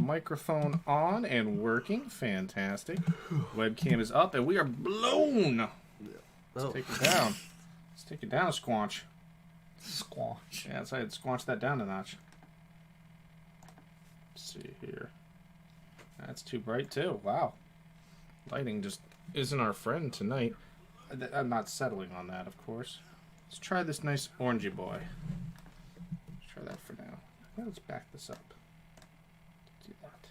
Microphone on and working. Fantastic. Webcam is up and we are blown. Let's take it down. Let's take it down a squanch. Squanch. Yeah, so I'd squanch that down a notch. Let's see here. That's too bright too. Wow. Lighting just isn't our friend tonight. I'm not settling on that, of course. Let's try this nice orangey boy. Let's try that for now. Let's back this up. Do that.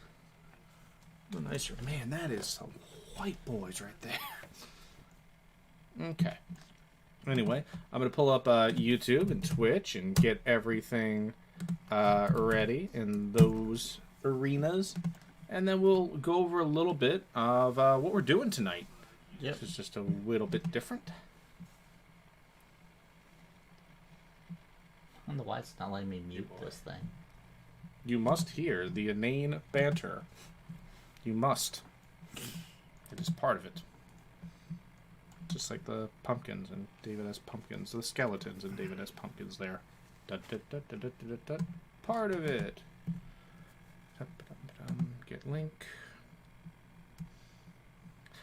A little nicer. Man, that is some white boys right there. Okay. Anyway, I'm going to pull up YouTube and Twitch and get everything ready in those arenas. And then we'll go over a little bit of what we're doing tonight. Yep. This is just a little bit different. I wonder why it's not letting me mute this thing. You must hear the inane banter. You must. It is part of it. Just like the pumpkins in David S. Pumpkins, the skeletons in David S. Pumpkins there. Part of it. Get link.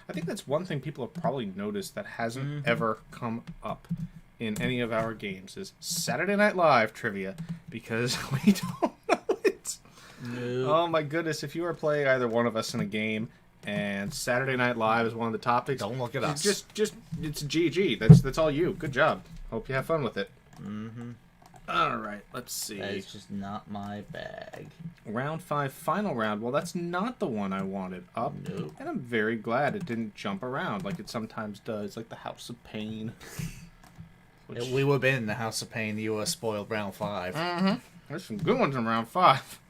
I think that's one thing people have probably noticed that hasn't ever come up in any of our games is Saturday Night Live trivia, because we don't know it. No. Oh my goodness, if you are playing either one of us in a game and Saturday Night Live is one of the topics, Don't look at us. Just it's GG. That's all you. Good job. Hope you have fun with it. Mm-hmm. All right, let's see. That is just not my bag. Round 5, final round. Well, that's not the one I wanted up. Nope. And I'm very glad it didn't jump around like it sometimes does, like the House of Pain. Which... We would have been in the House of Pain. You would have spoiled round 5. Mm-hmm. There's some good ones in round 5.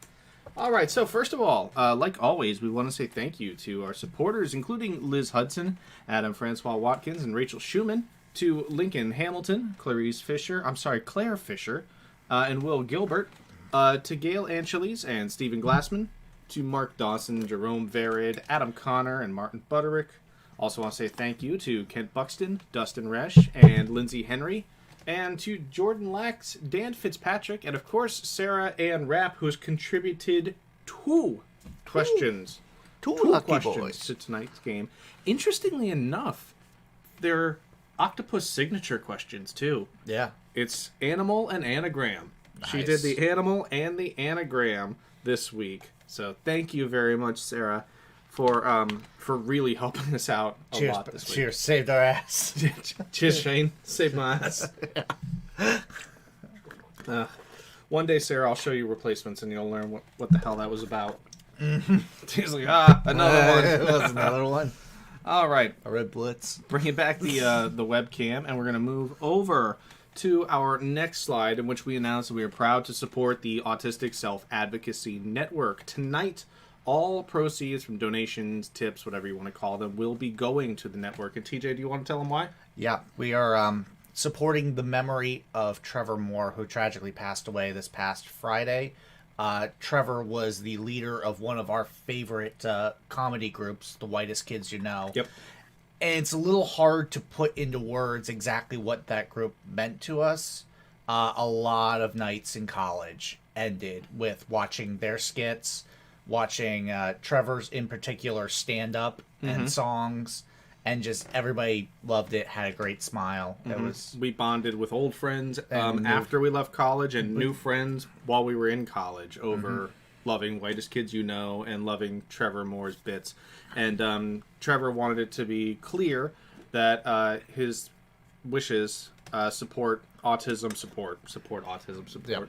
All right, so first of all, like always, we want to say thank you to our supporters, including Liz Hudson, Adam Francois Watkins, and Rachel Schumann, to Lincoln Hamilton, Claire Fisher, and Will Gilbert, to Gail Angeles and Stephen Glassman, to Mark Dawson, Jerome Verid, Adam Connor, and Martin Butterick. Also want to say thank you to Kent Buxton, Dustin Resch, and Lindsay Henry, and to Jordan Lax, Dan Fitzpatrick, and of course Sarah Ann Rapp, who has contributed two questions. Two Two lucky questions boys. to tonight's game. Interestingly enough, they're Octopus signature questions too. Yeah. It's animal and anagram. She Nice. did the animal and the anagram this week. So thank you very much, Sarah, for really helping us out a lot this week. Cheers. Saved our ass. Cheers, Shane. Save my ass. One day, Sarah, I'll show you replacements and you'll learn what the hell that was about. She's like, another one. It was another one. All right. A red blitz. Bringing back the webcam, and we're going to move over to our next slide, in which we announce that we are proud to support the Autistic Self-Advocacy Network. Tonight, all proceeds from donations, tips, whatever you want to call them, will be going to the network. And TJ, do you want to tell them why? Yeah, we are supporting the memory of Trevor Moore, who tragically passed away this past Friday. Trevor was the leader of one of our favorite comedy groups, The Whitest Kids You Know. Yep. And it's a little hard to put into words exactly what that group meant to us. A lot of nights in college ended with watching their skits, watching Trevor's in particular stand-up and songs, and just everybody loved it, had a great smile. It was We bonded with old friends And after we left college and new friends while we were in college over loving Whitest Kids You Know and loving Trevor Moore's bits. And Trevor wanted it to be clear that his wishes support autism support. Yep.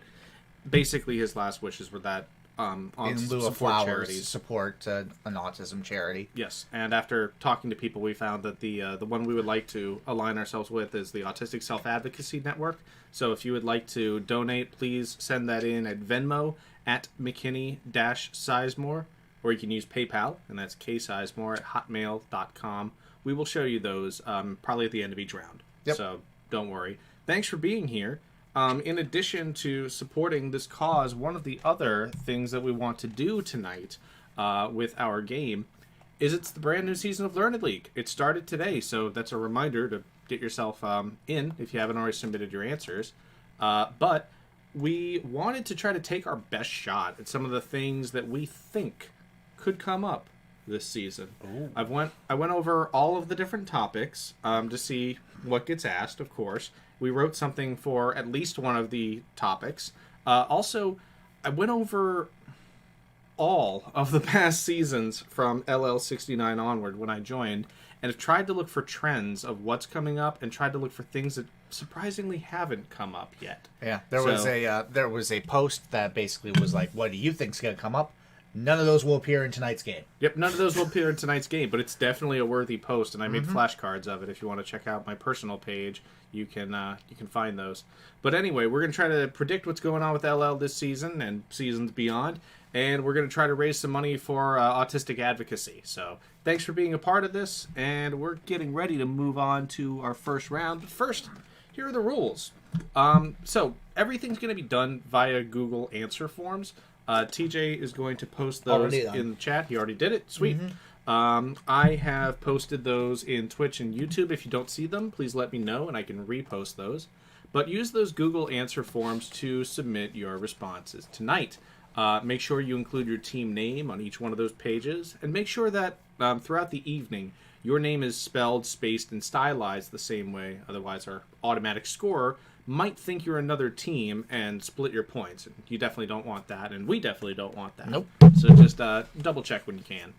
Basically, his last wishes were that in lieu of support flowers, charities. support an autism charity. Yes, and after talking to people, we found that the one we would like to align ourselves with is the Autistic Self-Advocacy Network. So if you would like to donate, please send that in at Venmo at McKinney-Sizemore, or you can use PayPal, and that's ksizemore at hotmail.com. We will show you those probably at the end of each round. Yep. So don't worry. Thanks for being here. In addition to supporting this cause, one of the other things that we want to do tonight with our game is it's the brand new season of Learned League. It started today, so that's a reminder to get yourself in if you haven't already submitted your answers. But we wanted to try to take our best shot at some of the things that we think could come up this season. Ooh. I went over all of the different topics to see what gets asked, of course. We wrote something for at least one of the topics. Also, I went over all of the past seasons from LL69 onward when I joined, and have tried to look for trends of what's coming up and tried to look for things that surprisingly haven't come up yet. Yeah, there was a post that basically was like, "What do you think's going to come up?" None of those will appear in tonight's game. Yep, none of those will appear in tonight's game, but it's definitely a worthy post, and I made flashcards of it. If you want to check out my personal page, you can find those. But anyway, we're going to try to predict what's going on with LL this season and seasons beyond, and we're going to try to raise some money for autistic advocacy. So thanks for being a part of this, and we're getting ready to move on to our first round. But first, here are the rules. So everything's going to be done via Google Answer Forms. TJ is going to post those in the chat. He already did it. Sweet. I have posted those in Twitch and YouTube. If you don't see them, please let me know and I can repost those. But use those Google Answer Forms to submit your responses tonight. Make sure you include your team name on each one of those pages, and make sure that throughout the evening your name is spelled, spaced, and stylized the same way. Otherwise, our automatic scorer might think you're another team and split your points. You definitely don't want that, and we definitely don't want that. Nope. So just double check when you can.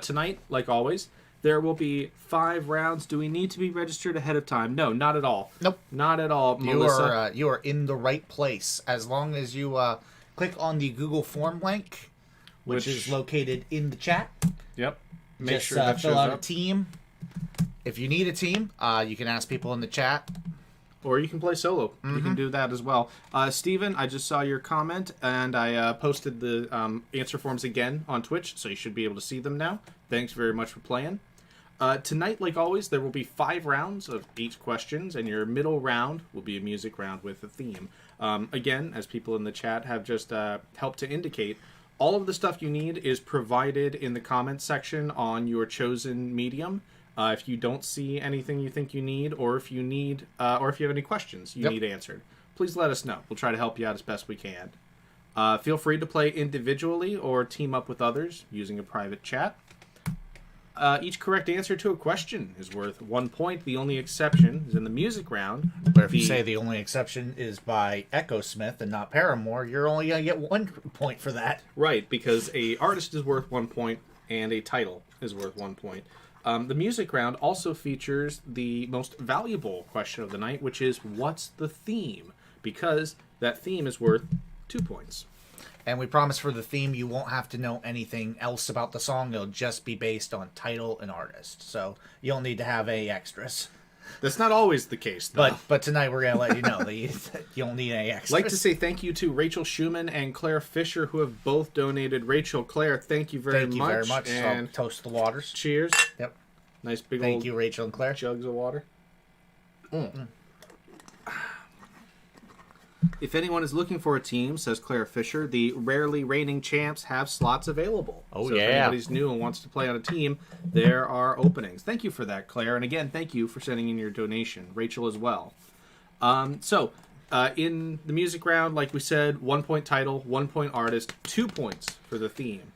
Tonight, like always, there will be 5 rounds. Do we need to be registered ahead of time? No, not at all. Nope. Not at all, Melissa. You are in the right place as long as you click on the Google form link, which is located in the chat. Yep. Make Just sure that fill shows out up. a team. If you need a team, you can ask people in the chat. Or you can play solo. You can do that as well. Steven, I just saw your comment, and I posted the answer forms again on Twitch, so you should be able to see them now. Thanks very much for playing. Tonight, like always, there will be 5 rounds of 8 questions, and your middle round will be a music round with a theme. Again, as people in the chat have just helped to indicate, all of the stuff you need is provided in the comments section on your chosen medium. If you don't see anything you think you need, or if you need, or if you have any questions you need answered, please let us know. We'll try to help you out as best we can. Feel free to play individually or team up with others using a private chat. Each correct answer to a question is worth 1 point. The only exception is in the music round. But if you say the only exception is by Echo Smith and not Paramore, you're only going to get 1 point for that. Right, because a artist is worth 1 point and a title is worth 1 point. The music round also features the most valuable question of the night, which is, what's the theme? Because that theme is worth 2 points. And we promise for the theme, you won't have to know anything else about the song. It'll just be based on title and artist. So you don't need to have any extras. That's not always the case, though. But tonight we're going to let you know that you don't need any extras. I'd like to say thank you to Rachel Schumann and Claire Fisher, who have both donated. Rachel, Claire, thank you very much. Thank you very much. And I'll toast the waters. Cheers. Yep. Nice big Thank old you, Rachel and Claire. jugs of water. If anyone is looking for a team, says Claire Fisher, the rarely reigning champs have slots available. Oh, so if anybody's new and wants to play on a team, there are openings. Thank you for that, Claire. And again, thank you for sending in your donation. Rachel as well. In the music round, like we said, 1 point title, 1 point artist, 2 points for the theme.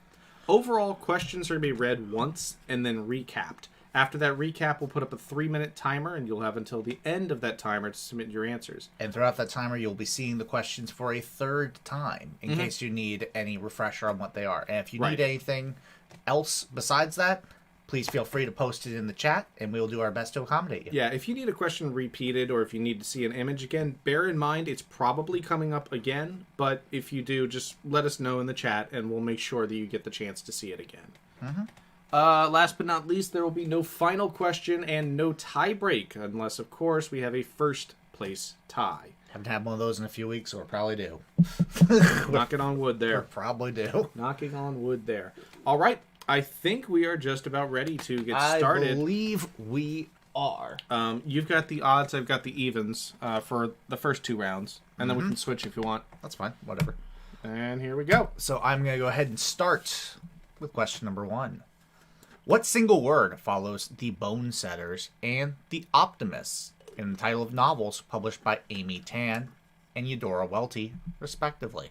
Overall, questions are going to be read once and then recapped. After that recap, we'll put up a 3-minute timer, and you'll have until the end of that timer to submit your answers. And throughout that timer, you'll be seeing the questions for a 3rd time, in case you need any refresher on what they are. And if you need anything else besides that, please feel free to post it in the chat, and we'll do our best to accommodate you. Yeah, if you need a question repeated, or if you need to see an image again, bear in mind it's probably coming up again, but if you do, just let us know in the chat, and we'll make sure that you get the chance to see it again. Last but not least, there will be no final question and no tie break, unless, of course, we have a first place tie. Haven't had one of those in a few weeks, so we'll probably do. Knocking on wood there. Probably do. Knocking on wood there. All right, I think we are just about ready to get started. I believe we are. You've got the odds, I've got the evens for the first 2 rounds, and then we can switch if you want. That's fine, whatever. And here we go. So I'm going to go ahead and start with question number 1. What single word follows the Bone Setters and the Optimists in the title of novels published by Amy Tan and Eudora Welty, respectively.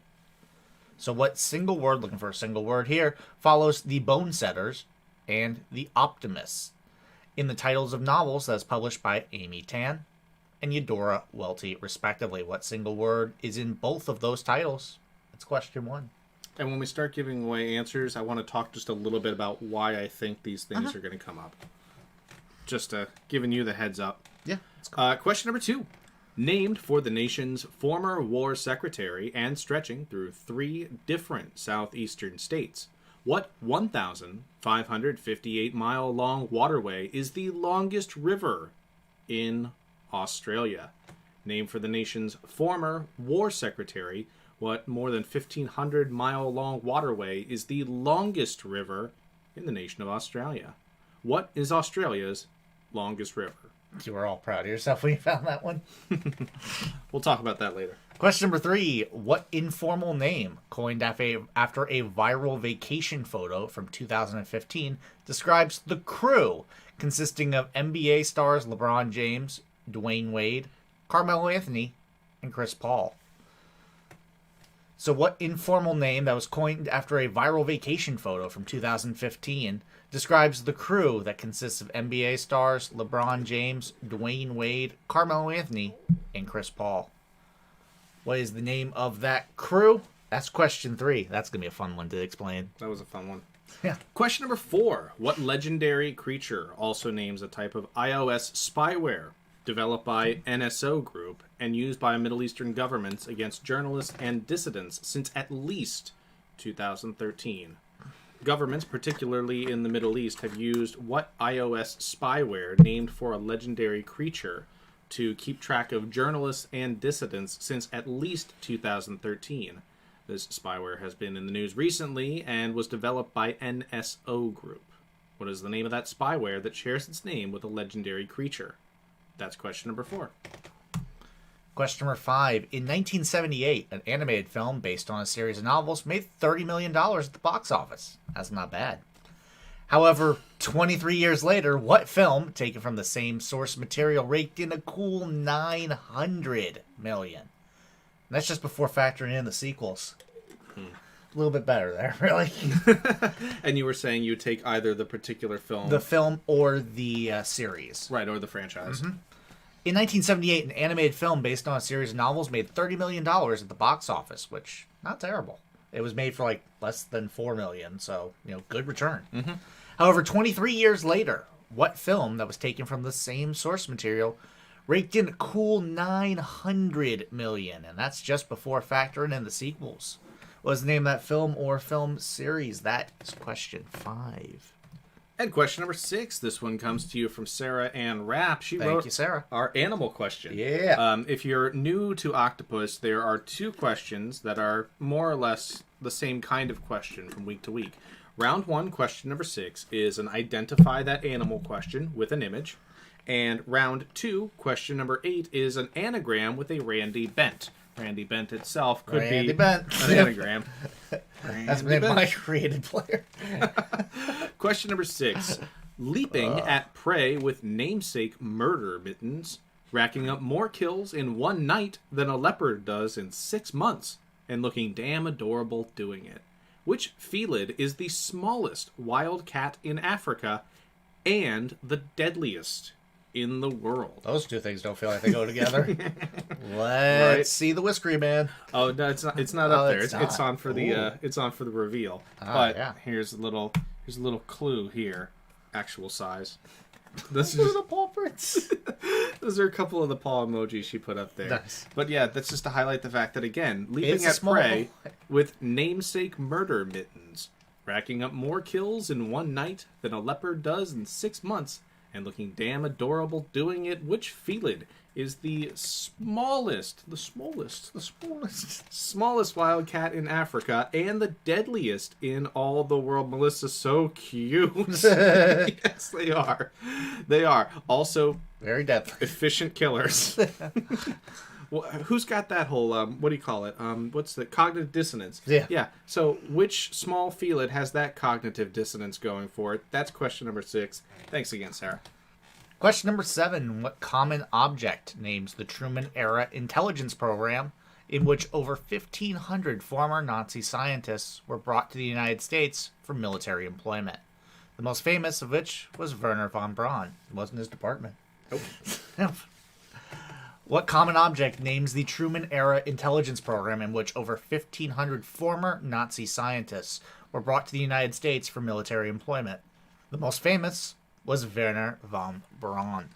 So what single word, looking for a single word here, follows the Bone Setters and the Optimists in the titles of novels that's published by Amy Tan and Eudora Welty, respectively? What single word is in both of those titles? That's question 1. And when we start giving away answers, I want to talk just a little bit about why I think these things are going to come up. Just giving you the heads up. Yeah. Question number 2. Named for the nation's former war secretary and stretching through 3 different southeastern states, what 1,558-mile-long waterway is the longest river in Australia? Named for the nation's former war secretary, what more than 1,500-mile-long waterway is the longest river in the nation of Australia? What is Australia's longest river? You were all proud of yourself when you found that one. We'll talk about that later. Question number 3. What informal name, coined after a viral vacation photo from 2015, describes the crew consisting of NBA stars LeBron James, Dwayne Wade, Carmelo Anthony, and Chris Paul? So what informal name that was coined after a viral vacation photo from 2015 describes the crew that consists of NBA stars LeBron James, Dwayne Wade, Carmelo Anthony, and Chris Paul? What is the name of that crew? That's question 3. That's going to be a fun one to explain. That was a fun one. Yeah. Question number 4. What legendary creature also names a type of iOS spyware developed by NSO Group and used by Middle Eastern governments against journalists and dissidents since at least 2013? Governments, particularly in the Middle East, have used what iOS spyware named for a legendary creature to keep track of journalists and dissidents since at least 2013. This spyware has been in the news recently and was developed by NSO Group. What is the name of that spyware that shares its name with a legendary creature? That's question number 4. Question number 5. In 1978, an animated film based on a series of novels made $30 million at the box office. That's not bad. However, 23 years later, what film, taken from the same source material, raked in a cool $900 million? And that's just before factoring in the sequels. A little bit better there, really. And you were saying you take either the particular film... The film or the series. Right, or the franchise. Mm-hmm. In 1978, an animated film based on a series of novels made $30 million at the box office, which, not terrible. It was made for like less than $4 million, so, good return. Mm-hmm. However, 23 years later, what film that was taken from the same source material raked in a cool $900 million? And that's just before factoring in the sequels. What was the name of that film or film series? That is question 5. And question number 6. This one comes to you from Sarah Ann Rapp. She Thank wrote you, Sarah. our animal question. Yeah. If you're new to Octopus, there are 2 questions that are more or less the same kind of question from week to week. Round 1, question number 6, is an identify that animal question with an image. And round 2, question number 8, is an anagram with a Randy Bent. Randy Bent itself could Randy be Bent. an anagram. That's been my created player. Question number 6. Leaping at prey with namesake murder mittens, racking up more kills in one night than a leopard does in 6 months, and looking damn adorable doing it. Which felid is the smallest wild cat in Africa and the deadliest in the world? Those 2 things don't feel like they go together. Let's see the whiskery man. Oh no, it's not up there. It's not. on for the reveal. But here's a little clue here. Actual size. This is the paw prints. Those are a couple of the paw emojis she put up there. Nice. But yeah, that's just to highlight the fact that, again, leaping It's a at small prey with namesake murder mittens, racking up more kills in one night than a leopard does in 6 months, and looking damn adorable doing it. Which felid is the smallest wildcat in Africa and the deadliest in all the world? Melissa, so cute. Yes, they are. They are. Also, very deadly. Efficient killers. Well, who's got that whole, what do you call it? What's the cognitive dissonance? Yeah. Yeah. So which small felid has that cognitive dissonance going for it? That's question number 6. Thanks again, Sarah. Question number 7. What common object names the Truman-era intelligence program in which over 1,500 former Nazi scientists were brought to the United States for military employment. The most famous of which was Werner von Braun. It wasn't his department. Nope. What common object names the Truman-era intelligence program in which over 1,500 former Nazi scientists were brought to the United States for military employment? The most famous was Werner von Braun.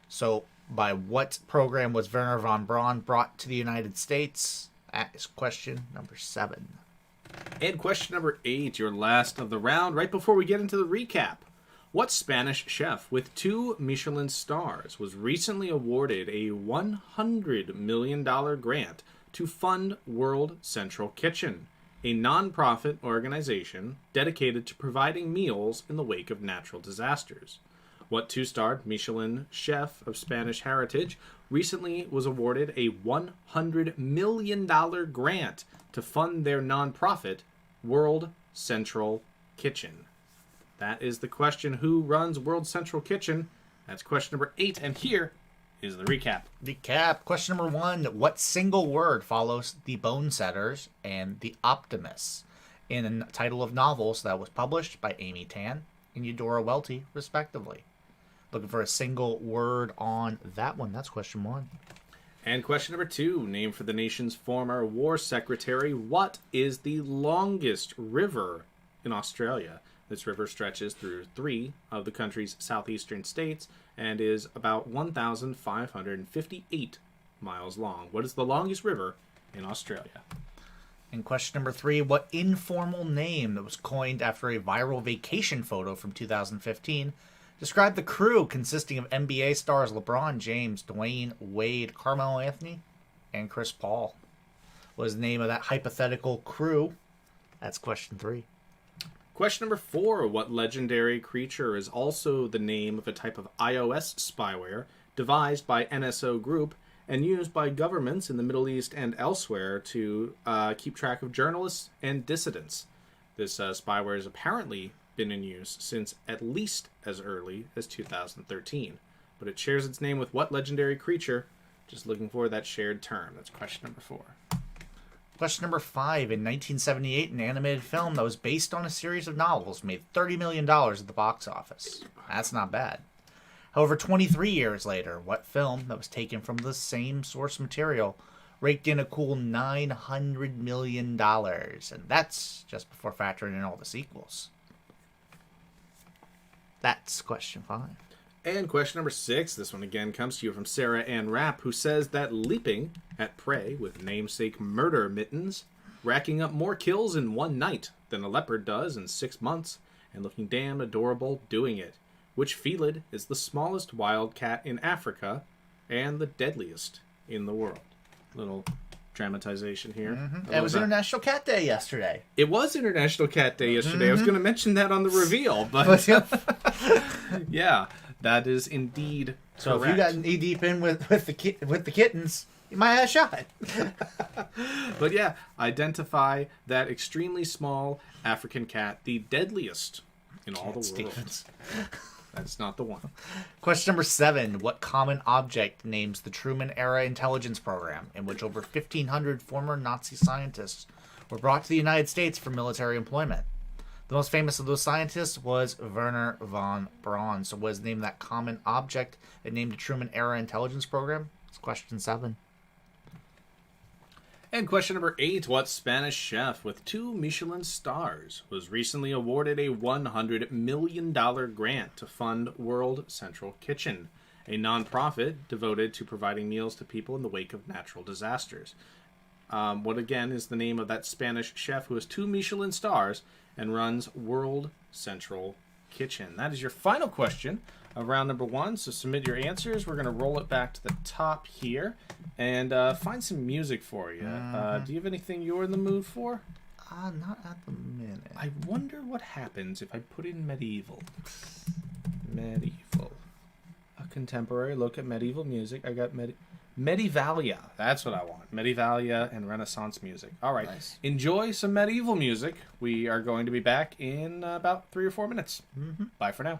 So, by what program was Werner von Braun brought to the United States? That is question number 7. And question number 8, your last of the round, right before we get into the recap. What Spanish chef with 2 Michelin stars was recently awarded a $100 million grant to fund World Central Kitchen, a non-profit organization dedicated to providing meals in the wake of natural disasters? What 2-starred Michelin chef of Spanish heritage recently was awarded a $100 million grant to fund their nonprofit, World Central Kitchen? That is the question. Who runs World Central Kitchen? That's question number 8, and here is the recap. Question number 1. What single word follows the Bone Setters and the Optimists in a title of novels that was published by Amy Tan and Eudora Welty, respectively? Looking for a single word on that one. That's question 1. And question number 2. Name for the nation's former war secretary. What is the longest river in Australia? This river stretches through 3 of the country's southeastern states and is about 1,558 miles long. What is the longest river in Australia? And question number 3. What informal name that was coined after a viral vacation photo from 2015 described the crew consisting of NBA stars LeBron James, Dwayne Wade, Carmelo Anthony, and Chris Paul? What is the name of that hypothetical crew? That's question 3. Question number 4. What legendary creature is also the name of a type of iOS spyware devised by NSO Group and used by governments in the Middle East and elsewhere to keep track of journalists and dissidents? This spyware has apparently been in use since at least as early as 2013. But it shares its name with what legendary creature? Just looking for that shared term. That's question number 4. Question number 5. In 1978, an animated film that was based on a series of novels made $30 million at the box office. That's not bad. However, 23 years later, what film that was taken from the same source material raked in a cool $900 million? And that's just before factoring in all the sequels. That's question 5. And question number 6, this one again comes to you from Sarah Ann Rapp, who says that leaping at prey with namesake murder mittens, racking up more kills in one night than a leopard does in 6 months, and looking damn adorable doing it. Which felid is the smallest wild cat in Africa and the deadliest in the world? Little dramatization here. Mm-hmm. It was International Cat Day yesterday. It was International Cat Day yesterday. Mm-hmm. I was going to mention that on the reveal, but yeah. That is indeed so correct. If you got knee deep in with the kittens, you might have a shot. But yeah, identify that extremely small African cat, the deadliest in all the world. That's not the one. Question number 7. What common object names the Truman-era intelligence program in which over 1,500 former Nazi scientists were brought to the United States for military employment? The most famous of those scientists was Werner von Braun. So what is the name of that common object that named the Truman-era intelligence program? It's question 7. And question number 8. What Spanish chef with 2 Michelin stars was recently awarded a $100 million grant to fund World Central Kitchen, a nonprofit devoted to providing meals to people in the wake of natural disasters? What again is the name of that Spanish chef who has 2 Michelin stars and runs World Central Kitchen? That is your final question of round number 1. So submit your answers. We're going to roll it back to the top here and find some music for you. Do you have anything you're in the mood for? Not at the minute. I wonder what happens if I put in medieval. Medieval. A contemporary look at medieval music. I got Medivalia. That's what I want. Medivalia and Renaissance music. All right. Nice. Enjoy some medieval music. We are going to be back in about 3 or 4 minutes. Mm-hmm. Bye for now.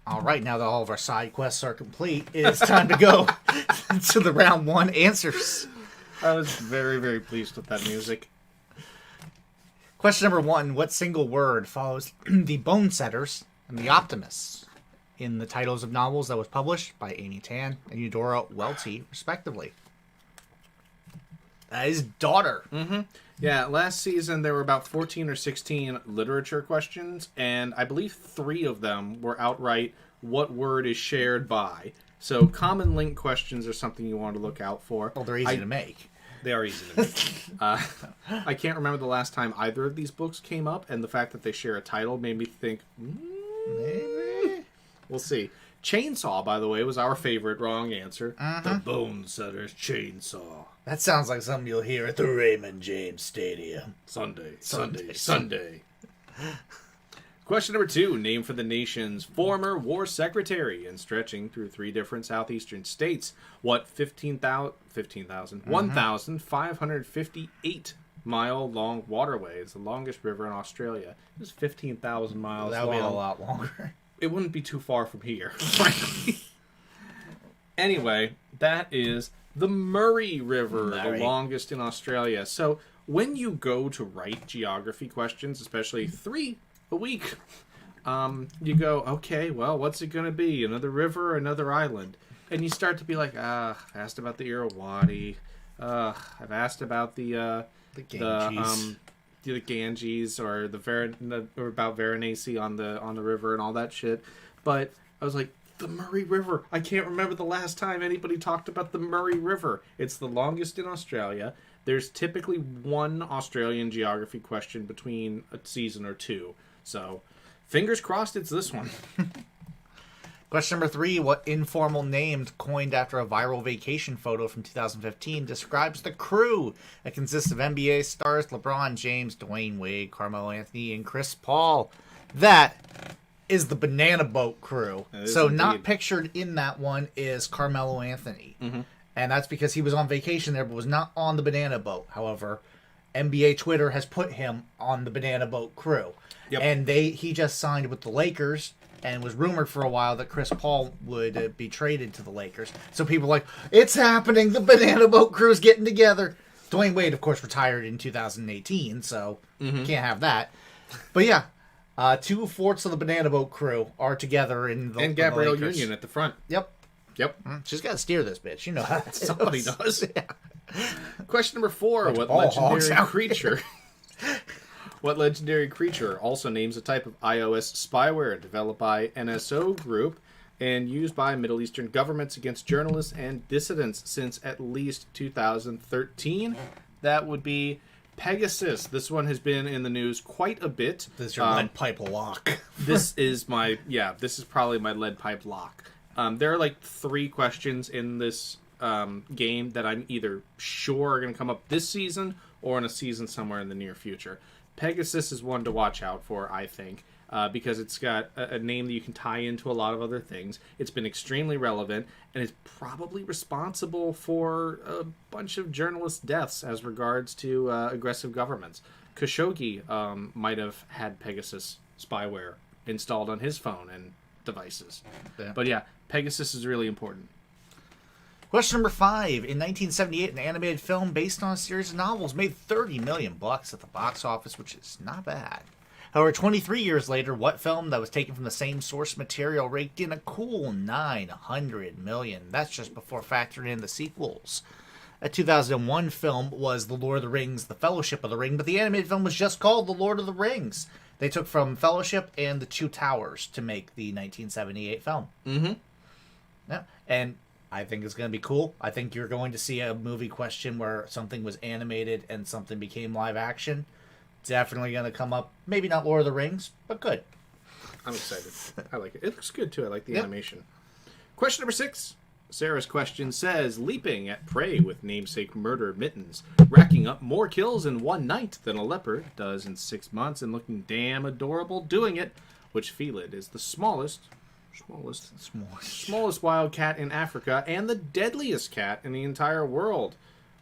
All right, now that all of our side quests are complete, it's time to go to the round 1 answers. I was very, very pleased with that music. Question number 1. What single word follows the Bone Setters and the Optimists in the titles of novels that was published by Amy Tan and Eudora Welty, respectively? That is daughter. Mm-hmm. Yeah, last season there were about 14 or 16 literature questions, and I believe 3 of them were outright what word is shared by. So common link questions are something you want to look out for. Well, they're easy to make. They are easy to make. I can't remember the last time either of these books came up, and the fact that they share a title made me think, Maybe. we'll see. Chainsaw, by the way, was our favorite wrong answer. Uh-huh. The Bone Setter's Chainsaw. That sounds like something you'll hear at the Raymond James Stadium. Sunday. Question number 2. Name for the nation's former war secretary and stretching through 3 different southeastern states. What 1,558 mile long waterway is the longest river in Australia? It was 15,000 miles That would long. be a lot longer. It wouldn't be too far from here, frankly. Anyway, that is the Murray River, Murray. the longest in Australia. So when you go to write geography questions, especially 3 a week, you go, okay, well, what's it going to be? Another river, another island? And you start to be like, I've asked about the Irrawaddy. I've asked about the Ganges. The Ganges or or about Varanasi on the river and all that shit. But I was like, the Murray River. I can't remember the last time anybody talked about the Murray River. It's the longest in Australia. There's typically 1 Australian geography question between a season or 2. So, fingers crossed it's this one. Question number 3. What informal name coined after a viral vacation photo from 2015 describes the crew that consists of NBA stars LeBron James, Dwayne Wade, Carmelo Anthony, and Chris Paul? That is the Banana Boat crew. So indeed. not pictured in that one is Carmelo Anthony. Mm-hmm. And that's because he was on vacation there but was not on the Banana Boat. However, NBA Twitter has put him on the Banana Boat crew. Yep. And he just signed with the Lakers, and was rumored for a while that Chris Paul would be traded to the Lakers. So people were like, it's happening, the Banana Boat crew's getting together. Dwayne Wade, of course, retired in 2018, so can't have that. But yeah, 2 fourths of the Banana Boat crew are together in the And Gabrielle Lakers. Union at the front. Yep. Yep. She's got to steer this bitch. You know how that Somebody goes. does. Yeah. Question number 4. What ball hogs legendary out creature... What legendary creature also names a type of iOS spyware developed by NSO Group and used by Middle Eastern governments against journalists and dissidents since at least 2013? That would be Pegasus. This one has been in the news quite a bit. This is your lead pipe lock. This is probably my lead pipe lock. There are like 3 questions in this game that I'm either sure are going to come up this season or in a season somewhere in the near future. Pegasus is one to watch out for, I think, because it's got a name that you can tie into a lot of other things. It's been extremely relevant, and it's probably responsible for a bunch of journalist deaths as regards to aggressive governments. Khashoggi might have had Pegasus spyware installed on his phone and devices. Yeah. But yeah, Pegasus is really important. Question number 5. In 1978, an animated film based on a series of novels made $30 million at the box office, which is not bad. However, 23 years later, what film that was taken from the same source material raked in a cool $900 million? That's just before factoring in the sequels. A 2001 film was The Lord of the Rings, The Fellowship of the Ring, but the animated film was just called The Lord of the Rings. They took from Fellowship and The Two Towers to make the 1978 film. Mm-hmm. Yeah, and I think it's going to be cool. I think you're going to see a movie question where something was animated and something became live action. Definitely going to come up. Maybe not Lord of the Rings, but good. I'm excited. I like it. It looks good, too. I like the Yep. animation. Question number 6. Sarah's question says, leaping at prey with namesake murder mittens, racking up more kills in one night than a leopard does in 6 months, and looking damn adorable doing it. Which felid is the smallest wild cat in Africa and the deadliest cat in the entire world?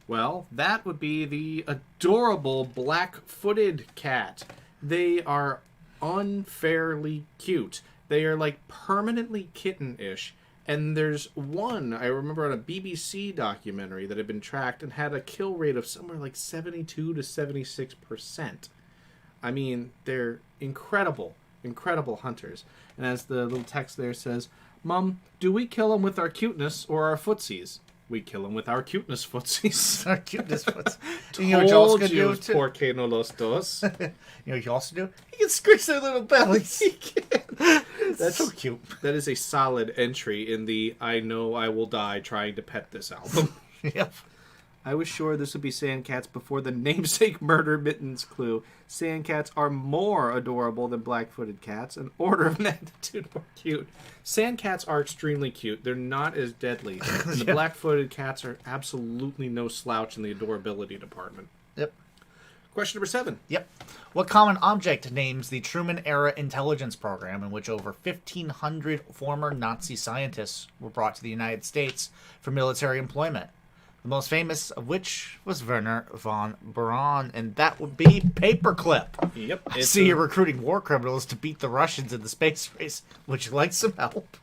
Well, that would be the adorable black-footed cat. They are unfairly cute. They are like permanently kitten-ish. And there's one, I remember on a BBC documentary that had been tracked and had a kill rate of somewhere like 72 to 76%. I mean, they're incredible hunters. And as the little text there says, Mum, do we kill them with our cuteness or our footsies? We kill them with our cuteness footsies. Our cuteness footsies. You know what you also Told could you, do, too? porque no los dos. You know what you also do? You can squish their little bellies. That's so cute. That is a solid entry in the I Know I Will Die Trying to Pet This album. Yep. I was sure this would be sandcats before the namesake murder mittens clue. Sandcats are more adorable than black-footed cats, an order of magnitude more cute. Sandcats are extremely cute. They're not as deadly. And the black-footed cats are absolutely no slouch in the adorability department. Yep. Question number 7. Yep. What common object names the Truman-era intelligence program in which over 1,500 former Nazi scientists were brought to the United States for military employment? The most famous of which was Werner von Braun, and that would be Paperclip. Yep. I see you're recruiting war criminals to beat the Russians in the space race. Would you like some help?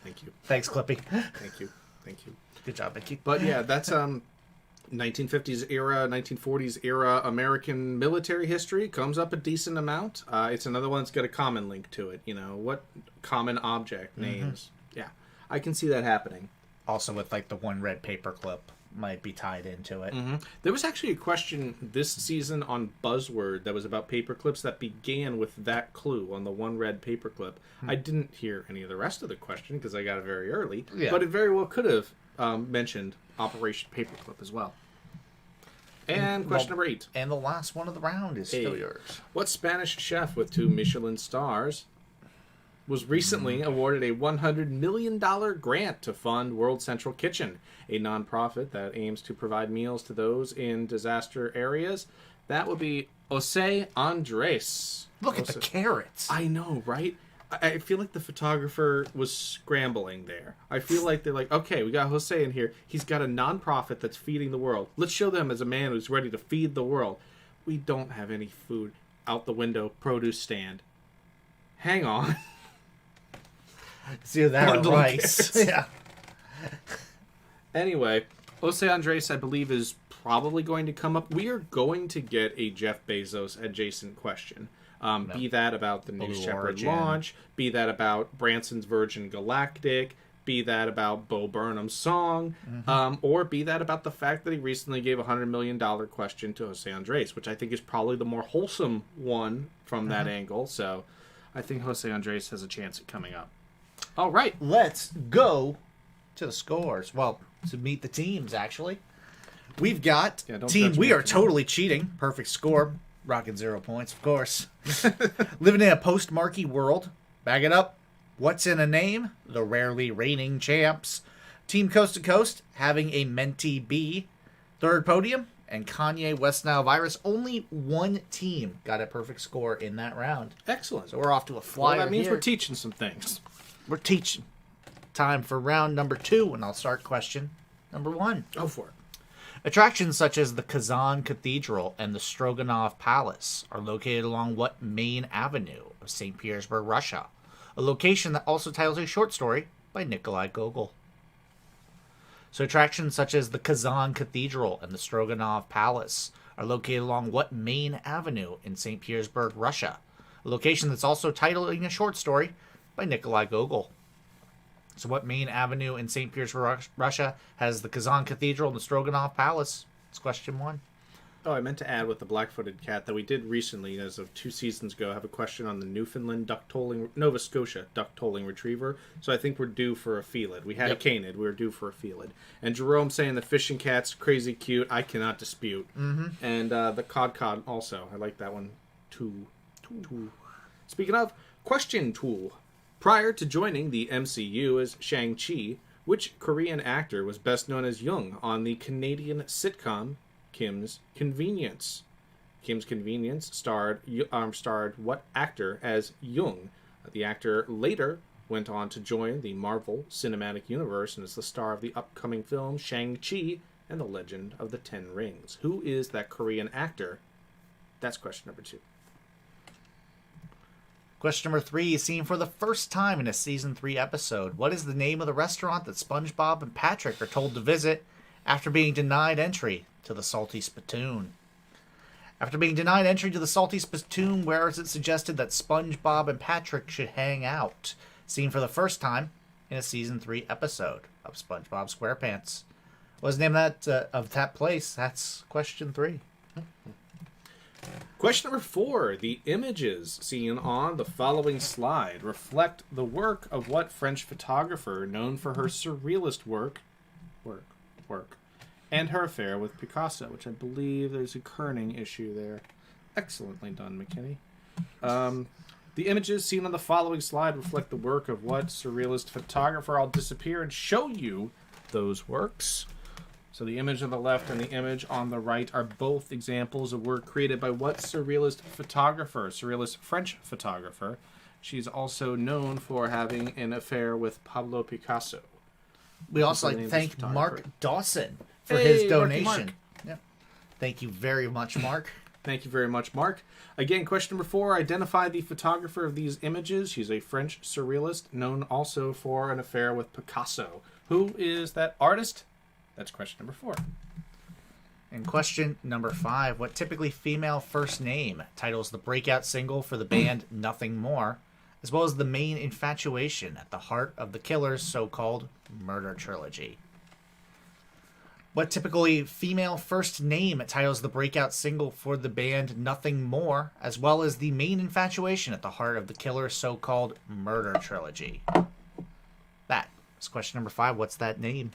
Thank you. Thanks, Clippy. Thank you. Good job, Mickey. But yeah, that's 1950s era, 1940s era American military history. Comes up a decent amount. It's another one that's got a common link to it. You know, what common object names? Yeah, I can see that happening. Also with like the one red paperclip might be tied into it. There was actually a question this season on Buzzword that was about paperclips that began with that clue on the one red paperclip. I didn't hear any of the rest of the question because I got it very early, but it very well could have mentioned Operation Paperclip as well. And question number 8. And the last one of the round is still yours. What Spanish chef with 2 Michelin stars was recently awarded a $100 million grant to fund World Central Kitchen, a nonprofit that aims to provide meals to those in disaster areas? That would be Jose Andres. Look at the carrots. I know, right? I feel like the photographer was scrambling there. I feel like they're like, okay, we got Jose in here. He's got a nonprofit that's feeding the world. Let's show them as a man who's ready to feed the world. We don't have any food out the window produce stand. Hang on. It's either that or Bundle rice. kits. Yeah. Anyway, Jose Andres, I believe, is probably going to come up. We are going to get a Jeff Bezos adjacent question. Be that about the New Blue Shepard Origin. launch, be that about Branson's Virgin Galactic, be that about Bo Burnham's song, or be that about the fact that he recently gave a $100 million question to Jose Andres, which I think is probably the more wholesome one from that angle. So I think Jose Andres has a chance at coming up. All right. Let's go to the scores. Well, to meet the teams, actually. We've got Yeah, don't team judge We me. Are Totally Cheating. Perfect score. Rocking 0 points, of course. Living in a post-Marky world. Bag it up. What's in a name? The rarely reigning champs. Team Coast to Coast having a mentee B. Third podium. And Kanye West Nile Virus. Only one team got a perfect score in that round. Excellent. So we're off to a flyer. Well, that means here. we're teaching some things. We're teaching. Time for round number 2, and I'll start question number 1. Go for it. Attractions such as the Kazan Cathedral and the Stroganov Palace are located along what main avenue of St. Petersburg, Russia? A location that also titles a short story by Nikolai Gogol. So attractions such as the Kazan Cathedral and the Stroganov Palace are located along what main avenue in St. Petersburg, Russia? A location that's also titling a short story by Nikolai Gogol. So what main avenue in St. Petersburg, Russia has the Kazan Cathedral and the Stroganov Palace? It's question 1. Oh, I meant to add with the black-footed cat that we did recently, as of 2 seasons ago, have a question on the Nova Scotia duck-tolling retriever. So I think we're due for a felid. We had a canid. We were due for a felid. And Jerome saying the fishing cat's crazy cute. I cannot dispute. And the cod also. I like that one too. Speaking of, question tool. Prior to joining the MCU as Shang-Chi, which Korean actor was best known as Jung on the Canadian sitcom Kim's Convenience? Kim's Convenience starred what actor as Jung? The actor later went on to join the Marvel Cinematic Universe and is the star of the upcoming film Shang-Chi and the Legend of the Ten Rings. Who is that Korean actor? That's question number 2. Question number 3 is seen for the first time in a season 3 episode. What is the name of the restaurant that SpongeBob and Patrick are told to visit after being denied entry to the Salty Spittoon? After being denied entry to the Salty Spittoon, where is it suggested that SpongeBob and Patrick should hang out? Seen for the first time in a season 3 episode of SpongeBob SquarePants. What's the name of that place? That's question 3. Question number 4. The images seen on the following slide reflect the work of what French photographer known for her surrealist work, and her affair with Picasso, which I believe there's a kerning issue there. Excellently done, McKinney. The images seen on the following slide reflect the work of what surrealist photographer? I'll disappear and show you those works. So the image on the left and the image on the right are both examples of work created by what surrealist photographer? Surrealist French photographer. She's also known for having an affair with Pablo Picasso. We also like to thank Mark Dawson for his donation. Mark. Yeah. Thank you very much, Mark. Thank you very much, Mark. Again, question number 4. Identify the photographer of these images. She's a French surrealist known also for an affair with Picasso. Who is that artist? That's question number 4. And question number 5. What typically female first name titles the breakout single for the band Nothing More, as well as the main infatuation at the heart of the Killer's so-called murder trilogy? What typically female first name titles the breakout single for the band Nothing More, as well as the main infatuation at the heart of the Killer's so-called murder trilogy? That is question number 5. What's that name?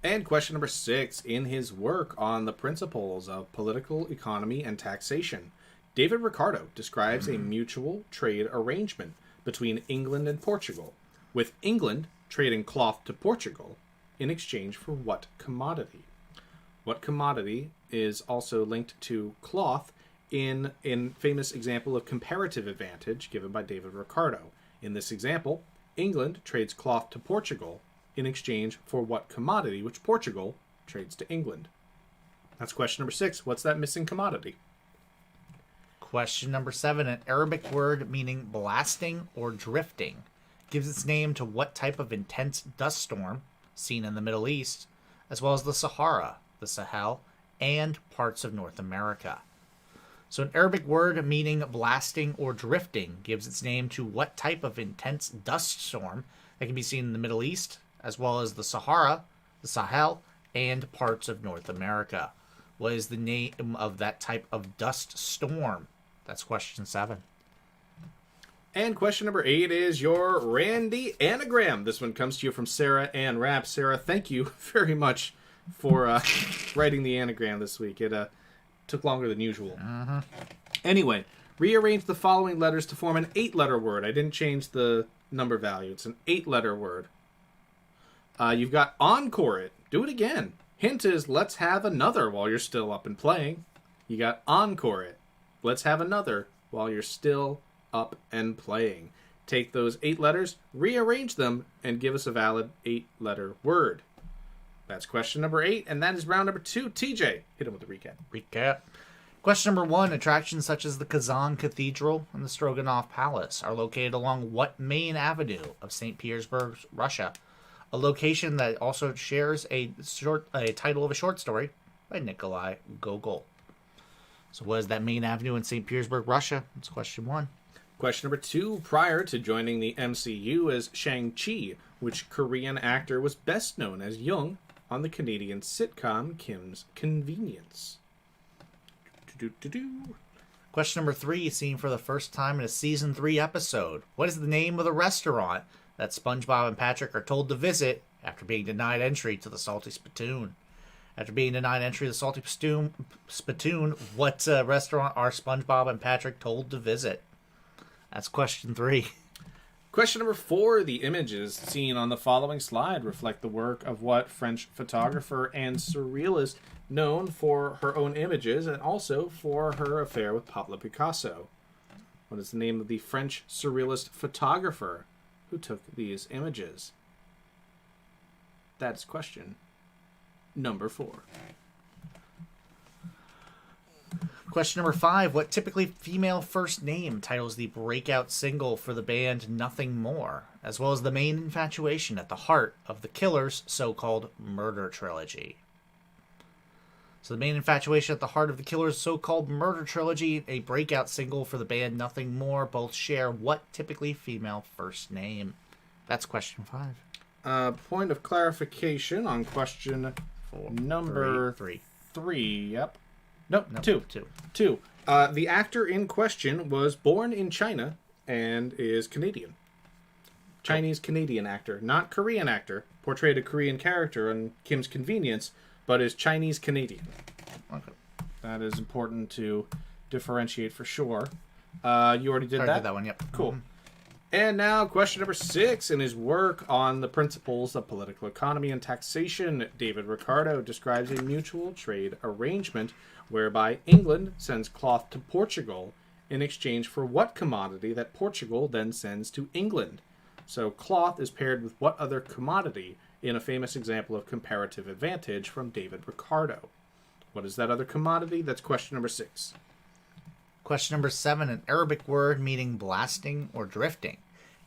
And question number 6. In his work on the principles of political economy and taxation, David Ricardo describes a mutual trade arrangement between England and Portugal, with England trading cloth to Portugal in exchange for what commodity? What commodity is also linked to cloth in famous example of comparative advantage given by David Ricardo? In this example, England trades cloth to Portugal in exchange for what commodity, which Portugal trades to England? That's question number 6. What's that missing commodity? Question number 7. An Arabic word meaning blasting or drifting gives its name to what type of intense dust storm seen in the Middle East, as well as the Sahara, the Sahel, and parts of North America. So an Arabic word meaning blasting or drifting gives its name to what type of intense dust storm that can be seen in the Middle East, as well as the Sahara, the Sahel, and parts of North America. What is the name of that type of dust storm? That's question 7. And question number 8 is your Randy anagram. This one comes to you from Sarah Ann Rapp. Sarah, thank you very much for writing the anagram this week. It took longer than usual. Anyway, rearrange the following letters to form an 8-letter word. I didn't change the number value. It's an 8-letter word. You've got encore it. Do it again. Hint is let's have another while you're still up and playing. You got encore it. Let's have another while you're still up and playing. Take those 8 letters, rearrange them, and give us a valid 8-letter word. That's question number 8, and that is round number 2. TJ, hit him with the recap. Question number 1. Attractions such as the Kazan Cathedral and the Stroganoff Palace are located along what main avenue of St. Petersburg, Russia? A location that also shares a title of a short story by Nikolai Gogol. So what is that main avenue in St. Petersburg, Russia? That's question 1. Question number 2. Prior to joining the MCU as Shang-Chi, which Korean actor was best known as Jung on the Canadian sitcom Kim's Convenience? Question number 3, seen for the first time in a season 3 episode. What is the name of the restaurant that SpongeBob and Patrick are told to visit after being denied entry to the Salty Spittoon? After being denied entry to the Salty Spittoon, what restaurant are SpongeBob and Patrick told to visit? That's question 3. Question number 4. The images seen on the following slide reflect the work of what French photographer and surrealist known for her own images and also for her affair with Pablo Picasso? What is the name of the French surrealist photographer who took these images? That's question number 4. Question number 5. What typically female first name titles the breakout single for the band Nothing More, as well as the main infatuation at the heart of the Killer's so-called murder trilogy? So the main infatuation at the heart of the Killer's so-called murder trilogy, a breakout single for the band Nothing More, both share what typically female first name? That's question 5. Point of clarification on question number 3. 3. Yep. Nope. No, 2. 2. 2. The actor in question was born in China and is Canadian. Chinese-Canadian actor, not Korean actor. Portrayed a Korean character on Kim's Convenience, but is Chinese-Canadian. Okay. That is important to differentiate for sure. You already did I that? did that one, yep. Cool. Mhm. And now, question number 6. In his work on the principles of political economy and taxation, David Ricardo describes a mutual trade arrangement whereby England sends cloth to Portugal in exchange for what commodity that Portugal then sends to England. So cloth is paired with what other commodity in a famous example of comparative advantage from David Ricardo? What is that other commodity? That's question number 6. Question number 7. An Arabic word meaning blasting or drifting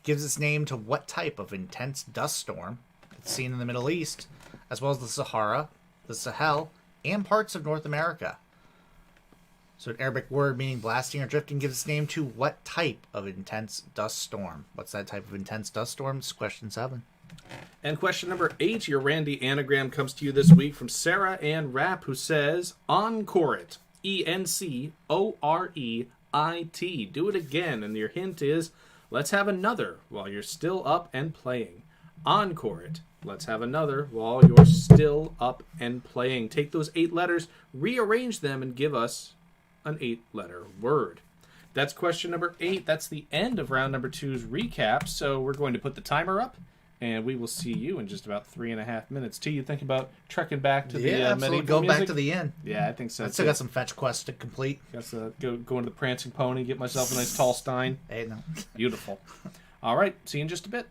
gives its name to what type of intense dust storm it's seen in the Middle East, as well as the Sahara, the Sahel, and parts of North America. So an Arabic word meaning blasting or drifting gives its name to what type of intense dust storm? What's that type of intense dust storm? It's question 7. And question number 8, your Randy anagram comes to you this week from Sarah Ann Rapp, who says, encore it. ENCOREIT. Do it again, and your hint is, let's have another while you're still up and playing. Encore it. Let's have another while you're still up and playing. Take those 8 letters, rearrange them, and give us an 8-letter word. That's question number 8. That's the end of round number 2's recap. So we're going to put the timer up, and we will see you in just about 3.5 minutes. T, you think about trekking back to the absolutely. medieval Go music? back to the inn. Yeah, I think so. I still got some fetch quests to complete. Got to go into the Prancing Pony, get myself a nice tall stein. Hey, no. Beautiful. All right, see you in just a bit.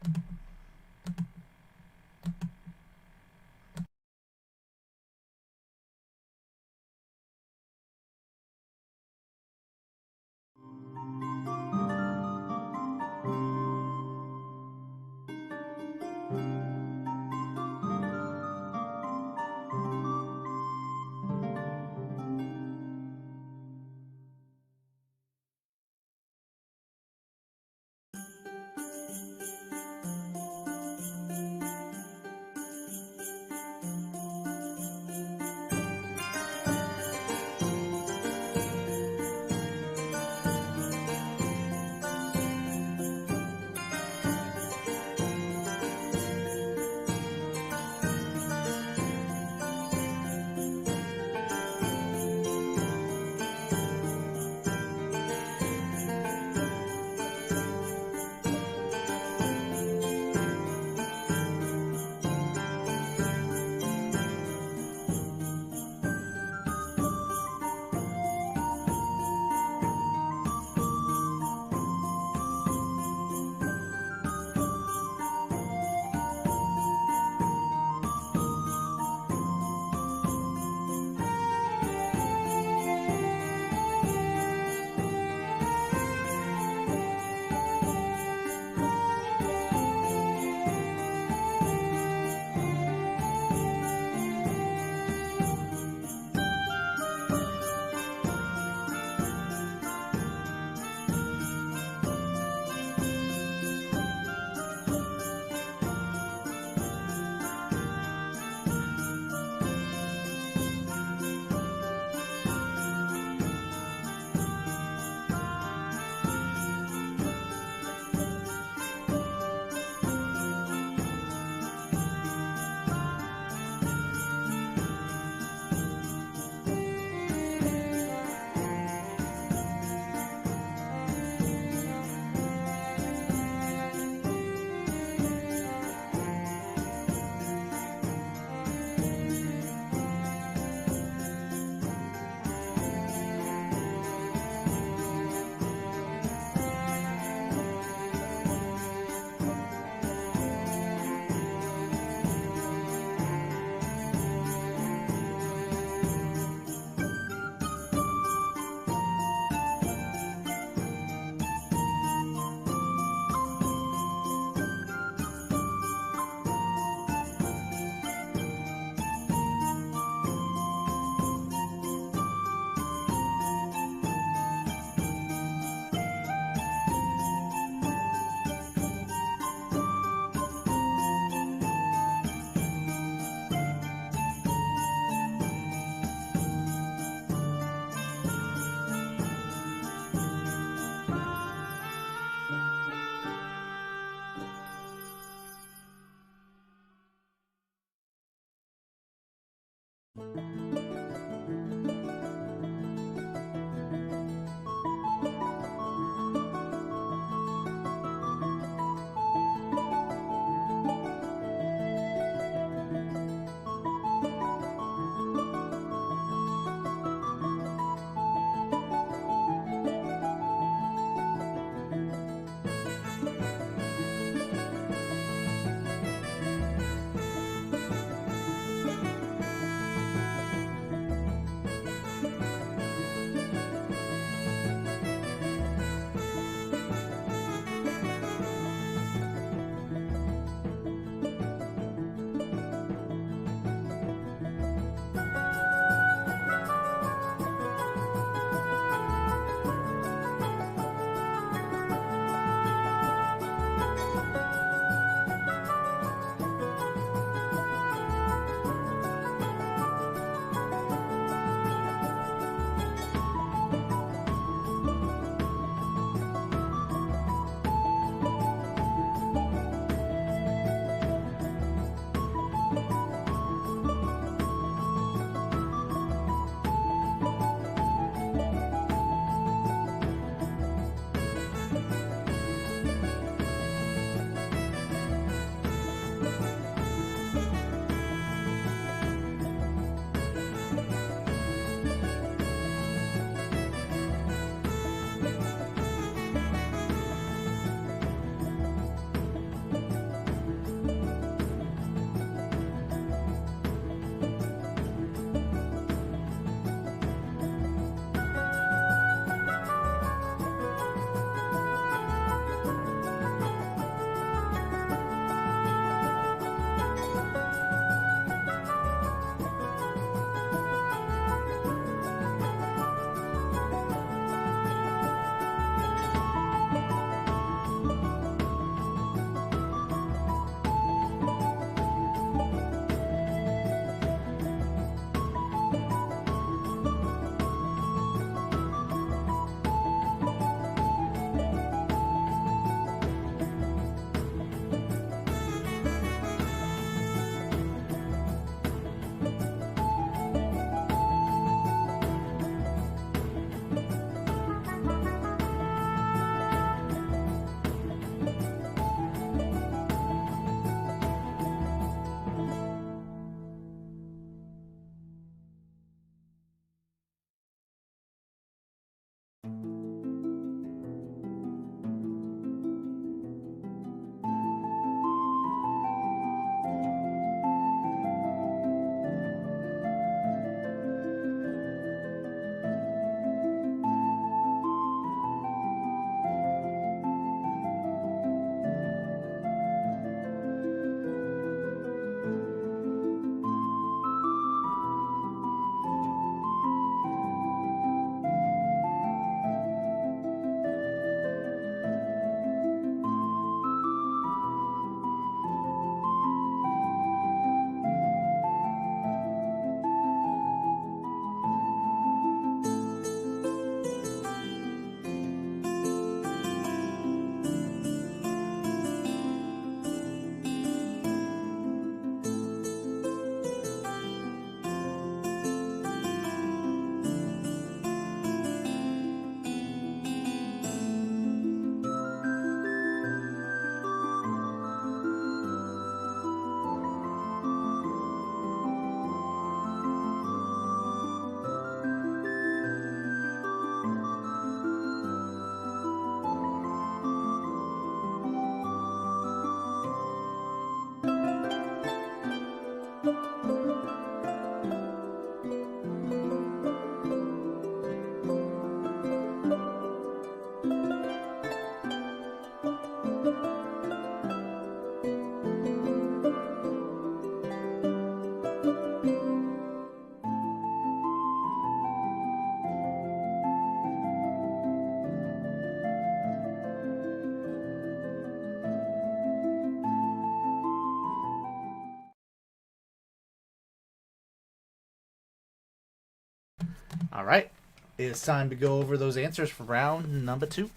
All right. It's time to go over those answers for round number 2.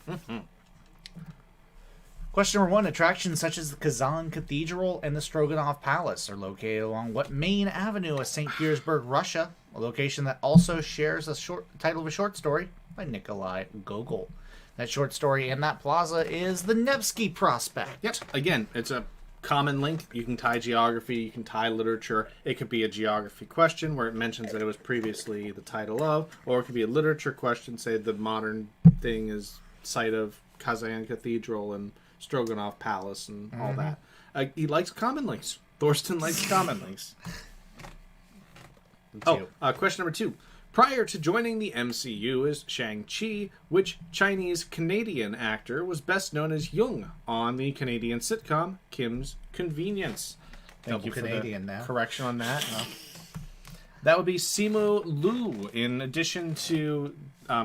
Question number 1. Attractions such as the Kazan Cathedral and the Stroganov Palace are located along what main avenue of St. Petersburg, Russia, a location that also shares a title of a short story by Nikolai Gogol. That short story in that plaza is the Nevsky Prospect. Yep. Again, it's a common link. You can tie geography, you can tie literature. It could be a geography question where it mentions that it was previously the title of, or it could be a literature question, say the modern thing is site of Kazan Cathedral and Stroganov Palace and all that. He likes common links. Thorsten likes common links. Question number 2. Prior to joining the MCU as Shang-Chi, which Chinese-Canadian actor was best known as Jung on the Canadian sitcom Kim's Convenience? Thank you for Canadian the now. correction on that. That would be Simu Liu, in addition to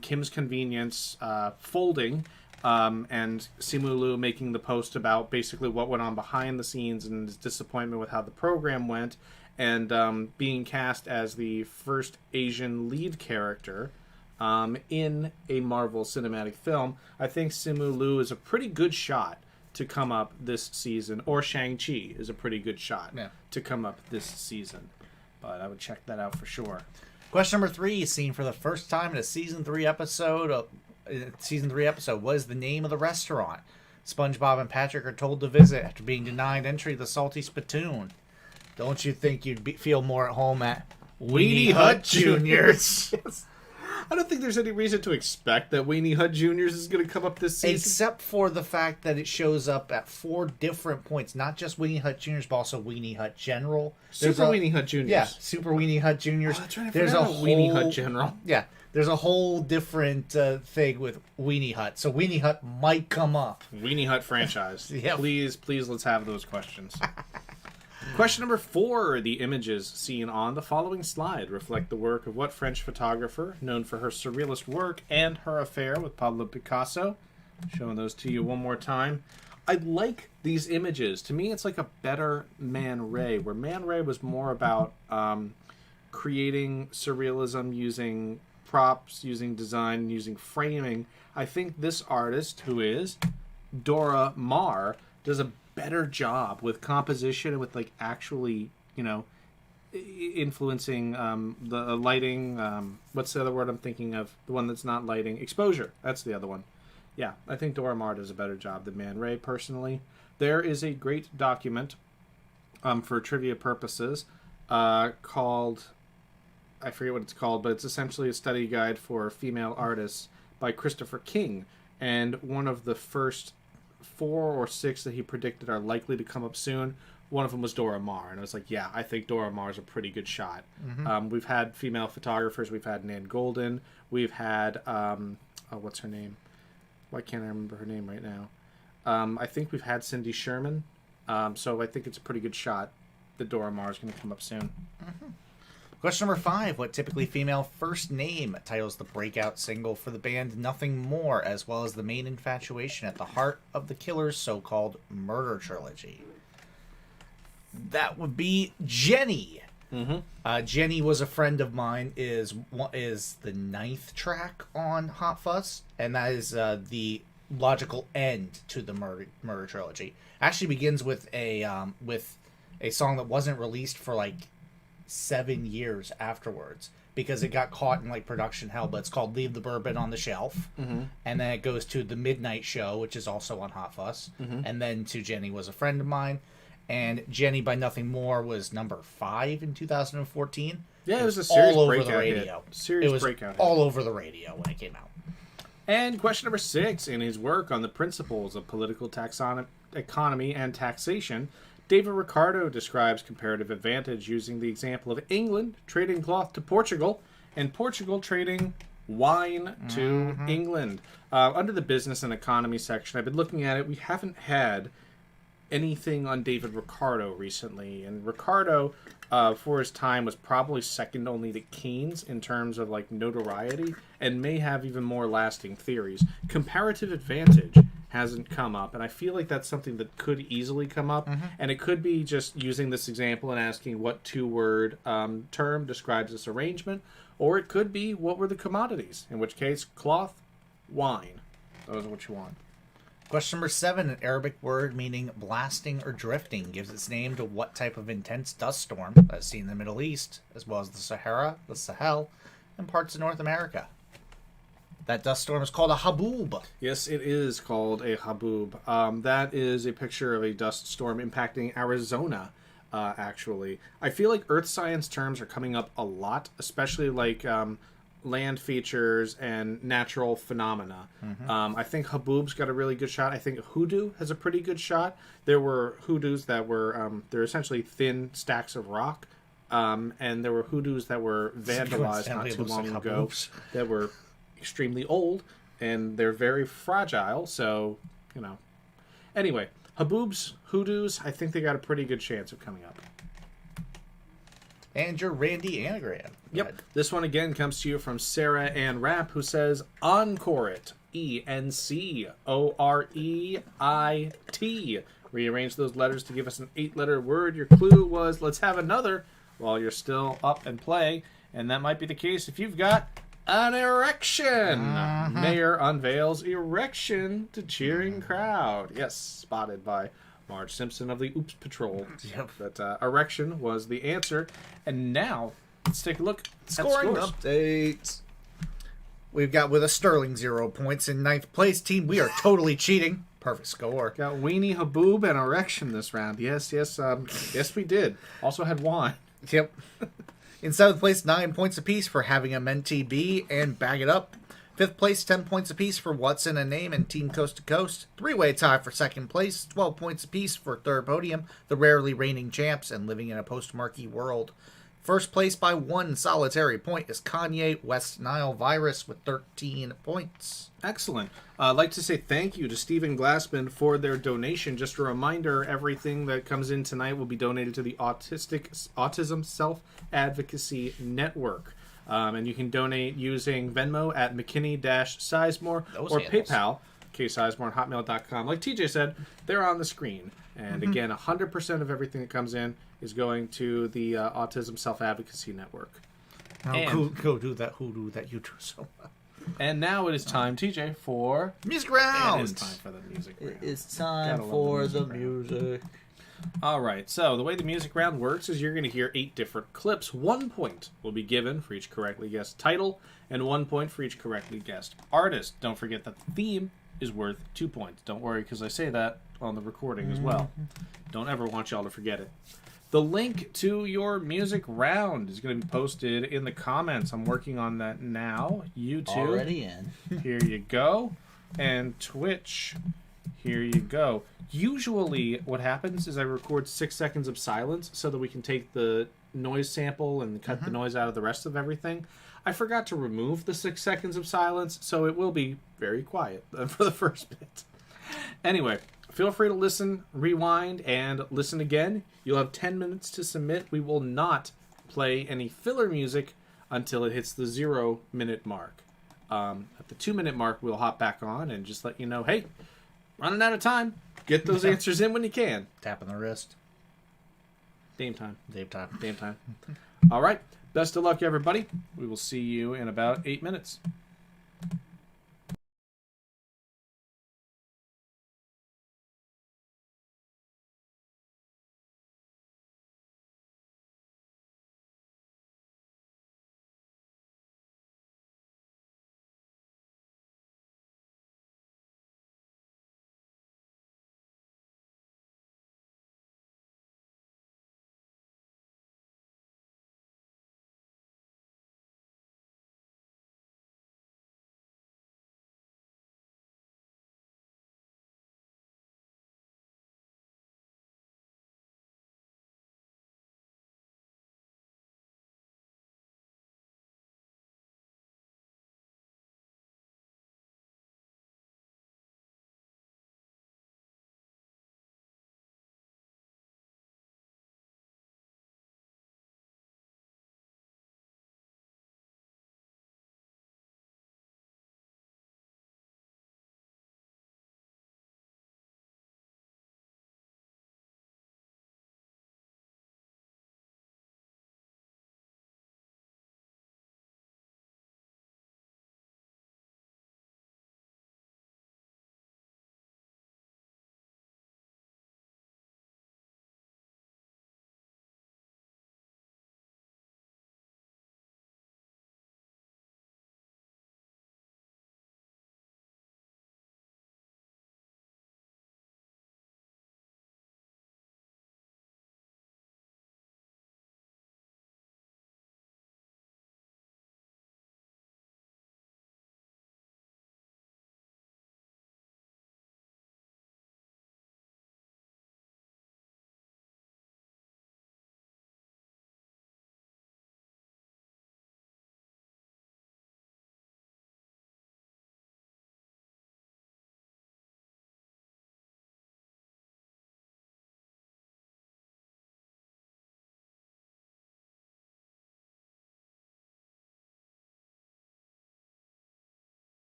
Kim's Convenience folding, and Simu Liu making the post about basically what went on behind the scenes and his disappointment with how the program went, and being cast as the first Asian lead character in a Marvel cinematic film. I think Simu Liu is a pretty good shot to come up this season, or Shang-Chi is a pretty good shot to come up this season. But I would check that out for sure. Question number 3, seen for the first time in a season 3 episode. What is the name of the restaurant SpongeBob and Patrick are told to visit after being denied entry to the Salty Spittoon? Don't you think you'd feel more at home at Weenie Hut Juniors? I don't think there's any reason to expect that Weenie Hut Juniors is going to come up this season. Except for the fact that it shows up at 4 different points. Not just Weenie Hut Juniors, but also Weenie Hut General. Weenie Hut Juniors. Yeah, Super Weenie Hut Juniors. Oh, that's right. There's a Weenie Hut General. Yeah, there's a whole different thing with Weenie Hut. So Weenie Hut might come up. Weenie Hut franchise. Yep. Please, let's have those questions. Question number 4. The images seen on the following slide reflect the work of what French photographer, known for her surrealist work and her affair with Pablo Picasso? Showing those to you one more time. I like these images. To me, it's like a better Man Ray, where Man Ray was more about creating surrealism using props, using design, using framing. I think this artist, who is Dora Maar, does a better job with composition and with actually influencing the lighting. What's the other word I'm thinking of? The one that's not lighting. Exposure. That's the other one. Yeah, I think Dora Maar does a better job than Man Ray, personally. There is a great document for trivia purposes called, I forget what it's called, but it's essentially a study guide for female artists by Christopher King. And one of the first 4 or 6 that he predicted are likely to come up soon. One of them was Dora Maar, and I was like, yeah, I think Dora Maar is a pretty good shot. We've had female photographers. We've had Nan Golden. We've had, what's her name? Why can't I remember her name right now? I think we've had Cindy Sherman. So I think it's a pretty good shot that Dora Maar is going to come up soon. Question number 5. What typically female first name titles the breakout single for the band Nothing More, as well as the main infatuation at the heart of the Killer's so-called murder trilogy? That would be Jenny. Jenny Was a Friend of Mine is the 9th track on Hot Fuss, and that is the logical end to the murder trilogy. Actually begins with a song that wasn't released for 7 years afterwards because it got caught in production hell, but it's called Leave the Bourbon on the Shelf. And then it goes to The Midnight Show, which is also on Hot Fuss, and then to Jenny Was a Friend of Mine. And Jenny by Nothing More was number 5 in 2014. Yeah, it was a serious all over breakout the radio. hit. Serious it was breakout hit. all over the radio when it came out. And question number 6. In his work on the principles of political economy and taxation, David Ricardo describes comparative advantage using the example of England trading cloth to Portugal and Portugal trading wine to England. Under the business and economy section, I've been looking at it. We haven't had anything on David Ricardo recently, and Ricardo for his time was probably second only to Keynes in terms of notoriety, and may have even more lasting theories. Comparative advantage hasn't come up, and I feel like that's something that could easily come up, and it could be just using this example and asking what 2-word term describes this arrangement, Or it could be, what were the commodities? In which case, cloth, wine. Those are what you want. Question number 7, an Arabic word meaning blasting or drifting, gives its name to what type of intense dust storm that's seen in the Middle East, as well as the Sahara, the Sahel, and parts of North America. That dust storm is called a haboob. Yes, it is called a haboob. That is a picture of a dust storm impacting Arizona, actually. I feel like earth science terms are coming up a lot, especially like land features and natural phenomena. I think haboob's got a really good shot. I think hoodoo has a pretty good shot. There were hoodoos that were, they're essentially thin stacks of rock. And there were hoodoos that were vandalized not too long ago that were extremely old, and they're very fragile, so, you know. Anyway, haboobs, hoodoos, I think they got a pretty good chance of coming up. And your Randy anagram. Yep. This one again comes to you from Sarah Ann Rapp, who says, Encore it. ENCOREIT. Rearrange those letters to give us an 8-letter word. Your clue was, let's have another while you're still up and playing. And that might be the case if you've got an erection. Mayor unveils erection to cheering crowd. Yes, spotted by Marge Simpson of the Oops Patrol. Yep. That erection was the answer. And now, let's take a look at Scoring scores. updates. We've got with a sterling 0 points in 9th place. Team, we are totally cheating. Perfect score. Got weenie, haboob, and erection this round. Yes, yes we did. Also had wine. Yep. In 7th place, 9 points apiece for having a mentee B and bag it up. 5th place, 10 points apiece for What's in a Name and Team Coast to Coast. 3-way tie for 2nd place, 12 points apiece for 3rd podium, the rarely reigning champs and living in a post-marquee world. 1st place by 1 solitary point is Kanye West Nile Virus with 13 points. Excellent. I'd like to say thank you to Stephen Glassman for their donation. Just a reminder, everything that comes in tonight will be donated to the Autism Self-Advocacy Network. And you can donate using Venmo at McKinney-Sizemore or handles. PayPal, ksizemore@hotmail.com. Like TJ said, they're on the screen. And again, 100% of everything that comes in is going to the Autism Self-Advocacy Network. Now go do that hoodoo that you do so well. And now it is time, TJ, for... Music round! It is time for the music round. It's time Gotta love for the the music music. All right, so the way the music round works is you're going to hear 8 different clips. 1 point will be given for each correctly guessed title, and 1 point for each correctly guessed artist. Don't forget that the theme is worth 2 points. Don't worry, because I say that on the recording as well. Don't ever want y'all to forget it. The link to your music round is going to be posted in the comments. I'm working on that now. YouTube. Already in. Here you go. And Twitch. Here you go. Usually what happens is I record 6 seconds of silence so that we can take the noise sample and cut the noise out of the rest of everything. I forgot to remove the 6 seconds of silence, so it will be very quiet for the first bit. Anyway, feel free to listen, rewind, and listen again. You'll have 10 minutes to submit. We will not play any filler music until it hits the 0-minute mark. At the 2-minute mark, we'll hop back on and just let you know, hey, running out of time. Get those answers in when you can. Tapping the wrist. Dame time. Dave time. Dame time. All right. Best of luck, everybody. We will see you in about 8 minutes.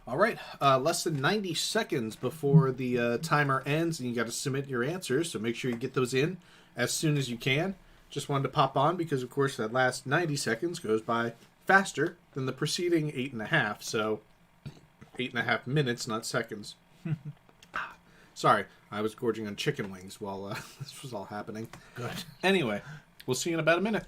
All right, less than 90 seconds before the timer ends, and you got to submit your answers. So make sure you get those in as soon as you can. Just wanted to pop on because, of course, that last 90 seconds goes by faster than the preceding 8.5. So 8.5 minutes, not seconds. Sorry, I was gorging on chicken wings while this was all happening. Good. Anyway, we'll see you in about a minute.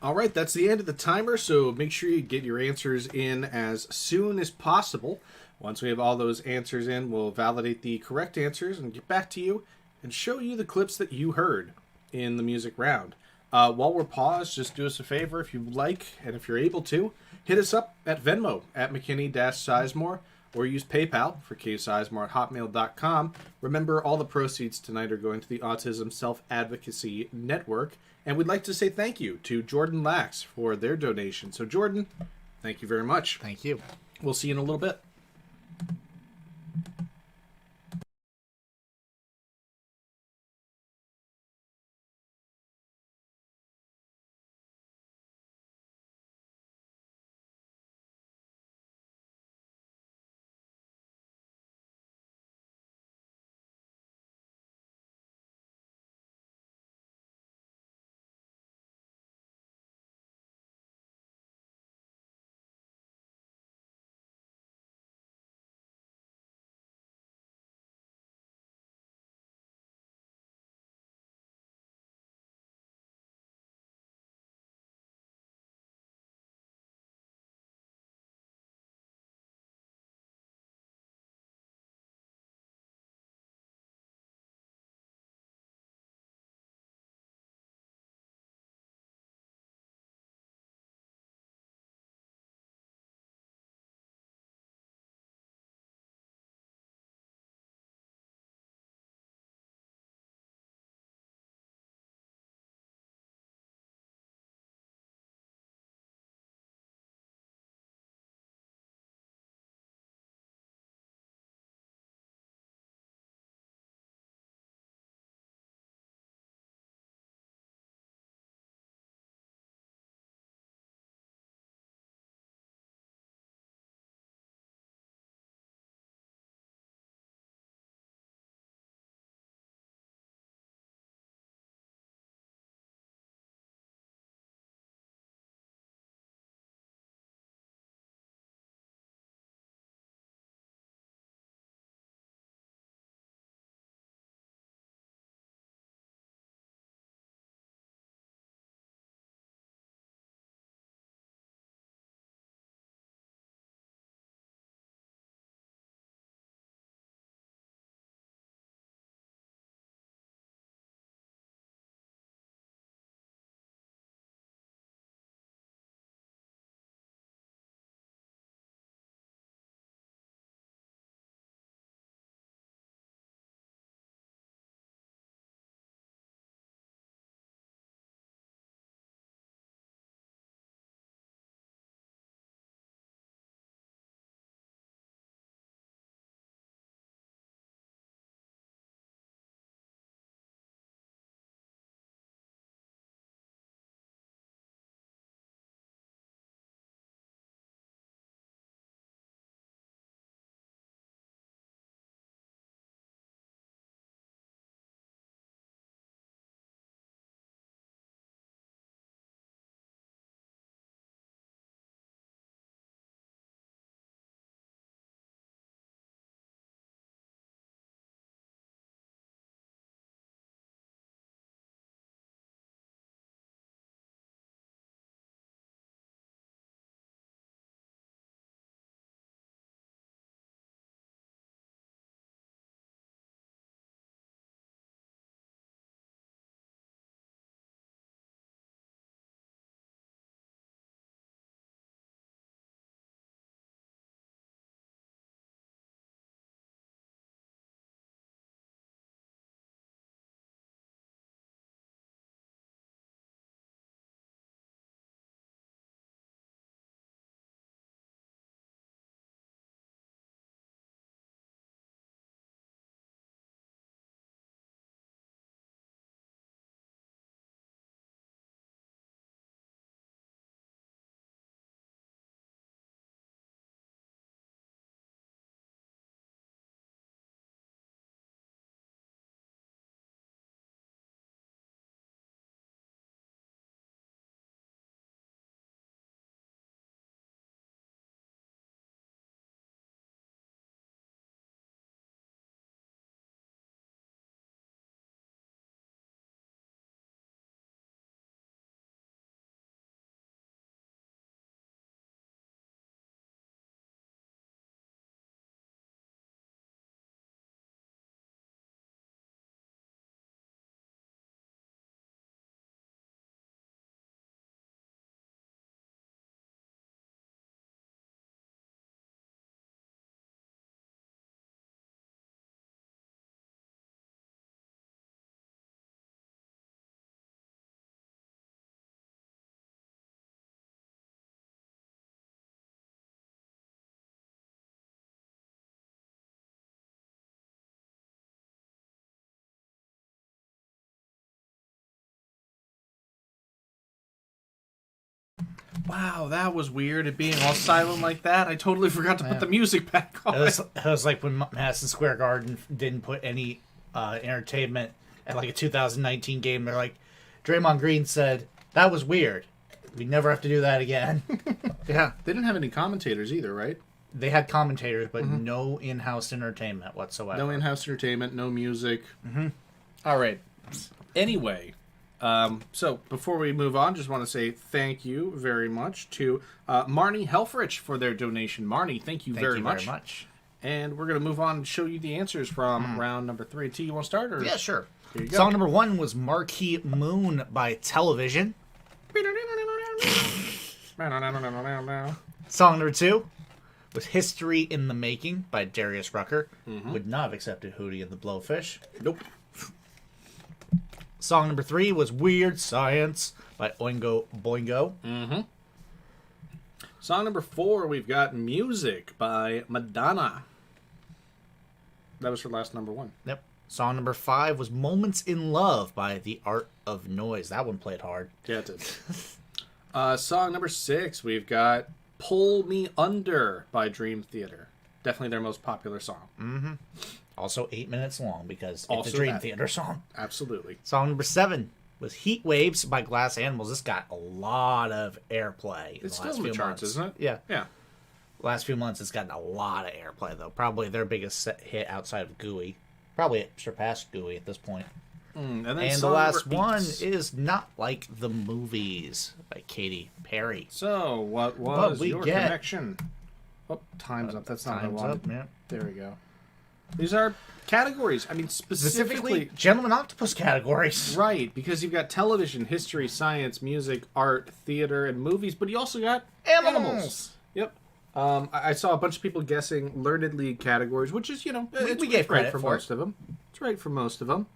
All right, that's the end of the timer, so make sure you get your answers in as soon as possible. Once we have all those answers in, we'll validate the correct answers and get back to you and show you the clips that you heard in the music round. While we're paused, just do us a favor if you like, and if you're able to, hit us up at Venmo at McKinney-Sizemore, or use PayPal for ksizemore@hotmail.com. Remember, all the proceeds tonight are going to the Autism Self-Advocacy Network, and we'd like to say thank you to Jordan Lax for their donation. So, Jordan, thank you very much. Thank you. We'll see you in a little bit. Wow, that was weird. It being all silent like that. I totally forgot to put the music back on. It was like when Madison Square Garden didn't put any entertainment at like a 2019 game. They're like, Draymond Green said, that was weird. We never have to do that again. Yeah, they didn't have any commentators either, right? They had commentators, but no in-house entertainment whatsoever. No in-house entertainment, no music. All right. Anyway, so before we move on, just want to say thank you very much to Marnie Helfrich for their donation. Marnie, thank you very much. And we're going to move on and show you the answers from round number 3. T, you want to start? Or? Yeah, sure. Here you go. Song number 1 was Marquee Moon by Television. Song number 2 was History in the Making by Darius Rucker. Would not have accepted Hootie and the Blowfish. Nope. Song number 3 was Weird Science by Oingo Boingo. Song number 4, we've got Music by Madonna. That was her last number 1. Yep. Song number 5 was Moments in Love by The Art of Noise. That one played hard. Yeah, it did. Song number 6, we've got Pull Me Under by Dream Theater. Definitely their most popular song. Also 8 minutes long because it's Also a Dream that. Theater song. Absolutely. Song number 7 was Heat Waves by Glass Animals. This got a lot of airplay in It's the last still in few the charts, months. isn't it? Yeah. Yeah. Last few months it's gotten a lot of airplay, though. Probably their biggest hit outside of Gooey. Probably surpassed Gooey at this point. And then And the song last number one 8. is Not Like the Movies by Katy Perry. So, what was we your get? connection? Oh, time's up. That's not what I Time's wanted. up, yeah. There we go. These are categories. I mean, Specifically, Gentleman Octopus categories. Right, because you've got television, history, science, music, art, theater, and movies, but you also got Animals. Yep. I saw a bunch of people guessing learned league categories, which is, it's we gave right credit for for most of them. It's right for most of them.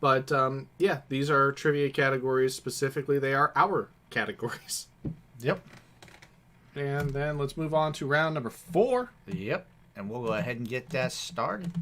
But, yeah, these are trivia categories. Specifically, they are our categories. Yep. And then let's move on to round number 4. Yep. And we'll go ahead and get that started.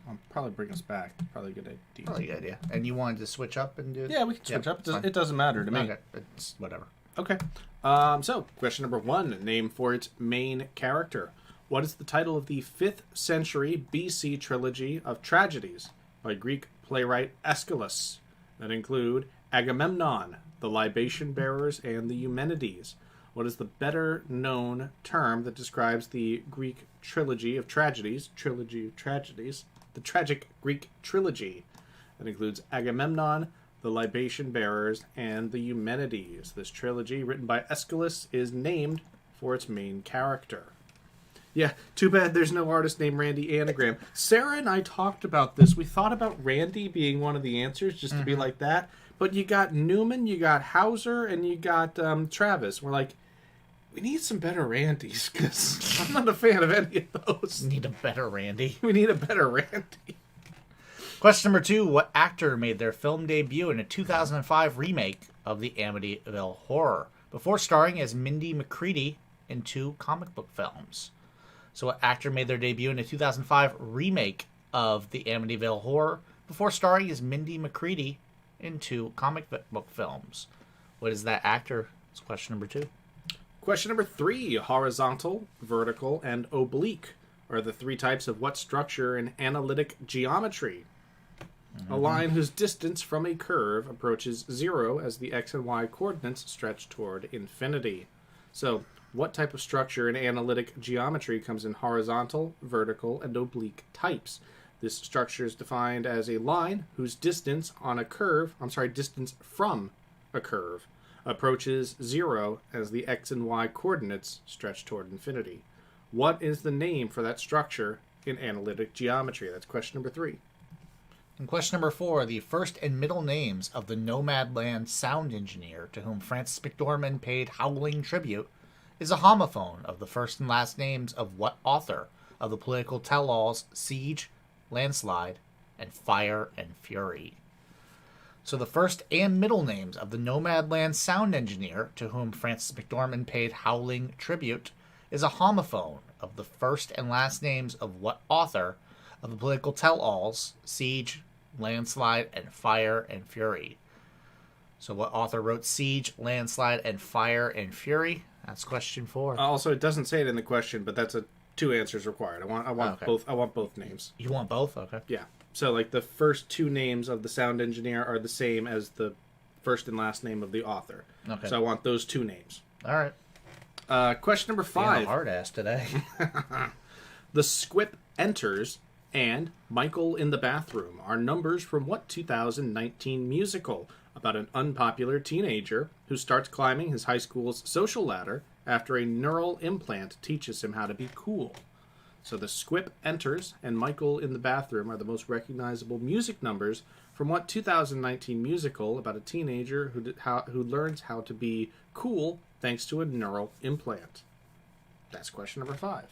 I'll probably bring us back. Probably a good idea. Probably good idea. And you wanted to switch up and do... Yeah, we can switch Yep, up. fine. It doesn't matter to me. Okay. It's whatever. Okay. So, question number 1. Name for its main character. What is the title of the 5th century BC trilogy of tragedies by Greek playwright Aeschylus that include Agamemnon, the Libation Bearers, and the Eumenides? What is the better known term that describes the Greek trilogy of tragedies, the tragic Greek trilogy that includes Agamemnon, the Libation Bearers, and the Eumenides? This trilogy, written by Aeschylus, is named for its main character. Yeah, too bad there's no artist named Randy Anagram. Sarah and I talked about this. We thought about Randy being one of the answers, just to be like that. But you got Newman, you got Hauser, and you got Travis. We're like, we need some better Randys, because I'm not a fan of any of those. Need a better Randy. We need a better Randy. Question number 2. What actor made their film debut in a 2005 remake of the Amityville Horror before starring as Mindy McCready in 2 comic book films? So what actor made their debut in a 2005 remake of the Amityville Horror before starring as Mindy McCready in 2 comic book films? What is that actor? It's question number 2. Question number 3. Horizontal, vertical, and oblique are the 3 types of what structure in analytic geometry? A line whose distance from a curve approaches 0 as the x and y coordinates stretch toward infinity. So, what type of structure in analytic geometry comes in horizontal, vertical, and oblique types? This structure is defined as a line whose distance from a curve approaches 0 as the x and y coordinates stretch toward infinity. What is the name for that structure in analytic geometry? That's question number 3. And question number 4, the first and middle names of the Nomadland sound engineer to whom Francis McDormand paid howling tribute is a homophone of the first and last names of what author of the political tell-alls Siege, Landslide, and Fire and Fury? So the first and middle names of the Nomadland sound engineer to whom Francis McDormand paid howling tribute is a homophone of the first and last names of what author of the political tell-alls Siege, Landslide, and Fire and Fury? So what author wrote Siege, Landslide, and Fire and Fury? That's question 4. Also, it doesn't say it in the question, but that's 2 answers required. I want Okay. both. I want both names. You want both? Okay. Yeah. So like the first 2 names of the sound engineer are the same as the first and last name of the author. Okay. So I want those 2 names. All right. Question number Being a 5. hard ass today. The Squip Enters and Michael in the Bathroom are numbers from what 2019 musical about an unpopular teenager who starts climbing his high school's social ladder after a neural implant teaches him how to be cool? So The Squip Enters and Michael in the Bathroom are the most recognizable music numbers from what 2019 musical about a teenager who learns how to be cool thanks to a neural implant? That's question number 5.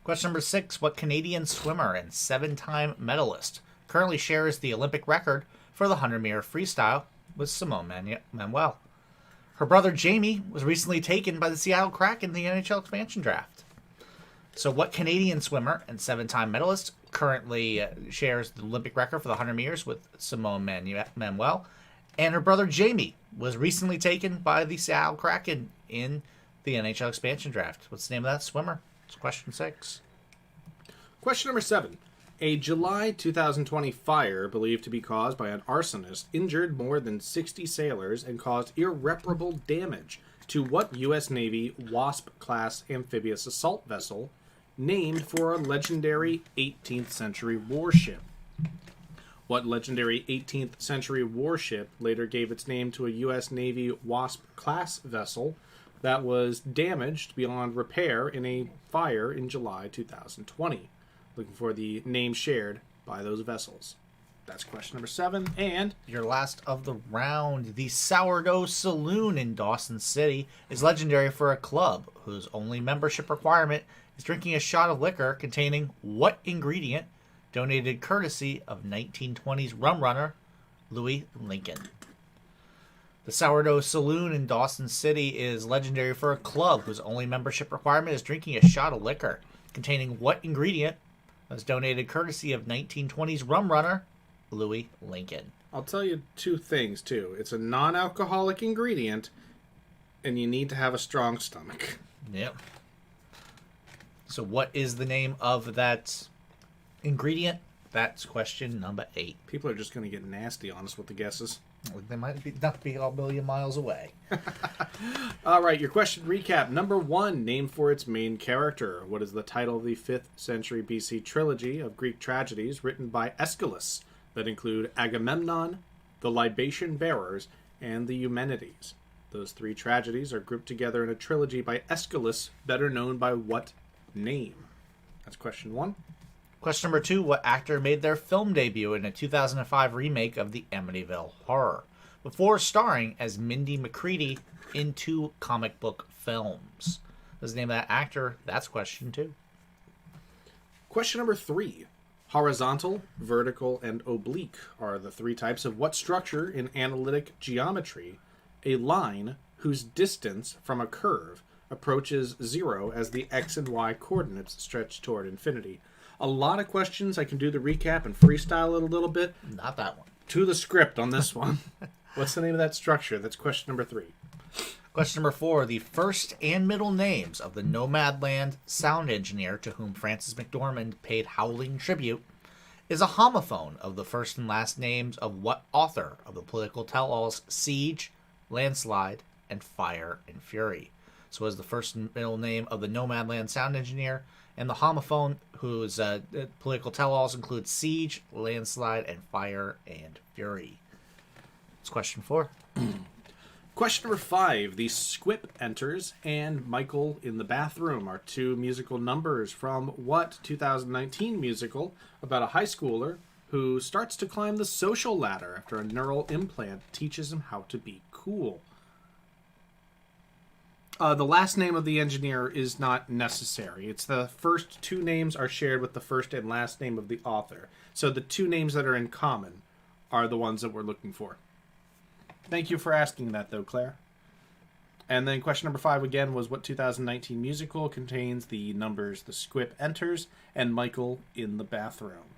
Question number 6. What Canadian swimmer and 7-time medalist currently shares the Olympic record for the 100-meter freestyle with Simone Manuel? Her brother Jamie was recently taken by the Seattle Kraken in the NHL expansion draft. So what Canadian swimmer and 7-time medalist currently shares the Olympic record for the 100 meters with Simone Manuel? And her brother Jamie was recently taken by the Seattle Kraken in the NHL expansion draft. What's the name of that swimmer? It's question 6. Question number 7. A July 2020 fire believed to be caused by an arsonist injured more than 60 sailors and caused irreparable damage to what U.S. Navy Wasp-class amphibious assault vessel named for a legendary 18th century warship? What legendary 18th century warship later gave its name to a U.S. Navy Wasp-class vessel that was damaged beyond repair in a fire in July 2020? Looking for the name shared by those vessels. That's question number 7. And Your last of the round. The Sourdough Saloon in Dawson City is legendary for a club whose only membership requirement is drinking a shot of liquor containing what ingredient, donated courtesy of 1920s rum runner Louis Lincoln? The Sourdough Saloon in Dawson City is legendary for a club whose only membership requirement is drinking a shot of liquor containing what ingredient was donated courtesy of 1920s rum runner Louis Lincoln. I'll tell you 2 things, too. It's a non-alcoholic ingredient, and you need to have a strong stomach. Yep. So what is the name of that ingredient? That's question number 8. People are just going to get nasty on us with the guesses. They might not be a million miles away. All right, your question recap. Number 1, name for its main character. What is the title of the 5th century BC trilogy of Greek tragedies written by Aeschylus that include Agamemnon, the Libation Bearers, and the Eumenides? Those 3 tragedies are grouped together in a trilogy by Aeschylus, better known by what name? That's question 1. Question number 2, what actor made their film debut in a 2005 remake of the Amityville Horror before starring as Mindy McCready in 2 comic book films? What's the name of that actor? That's question 2. Question number 3. Horizontal, vertical, and oblique are the 3 types of what structure in analytic geometry? A line whose distance from a curve approaches 0 as the x and y coordinates stretch toward infinity. A lot of questions. I can do the recap and freestyle it a little bit. Not that one. To the script on this one. What's the name of that structure? That's question number 3. Question number 4, the first and middle names of the Nomadland sound engineer to whom Francis McDormand paid howling tribute is a homophone of the first and last names of what author of the political tell-alls Siege, Landslide, and Fire and Fury? So as the first and middle name of the Nomadland sound engineer, and the homophone whose political tell-alls include Siege, Landslide, and Fire and Fury. It's question 4. Question number 5. The Squip Enters and Michael in the Bathroom are 2 musical numbers from what 2019 musical about a high schooler who starts to climb the social ladder after a neural implant teaches him how to be cool? The last name of the engineer is not necessary. It's the first 2 names are shared with the first and last name of the author. So the 2 names that are in common are the ones that we're looking for. Thank you for asking that, though, Claire. And then question number 5 again was what 2019 musical contains the numbers The Squip Enters and Michael in the Bathroom?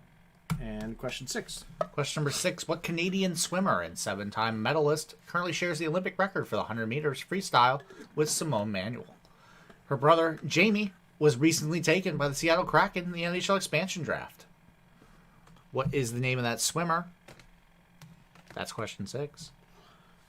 And question 6. Question number 6. What Canadian swimmer and 7-time medalist currently shares the Olympic record for the 100 meters freestyle with Simone Manuel? Her brother, Jamie, was recently taken by the Seattle Kraken in the NHL expansion draft. What is the name of that swimmer? That's question 6.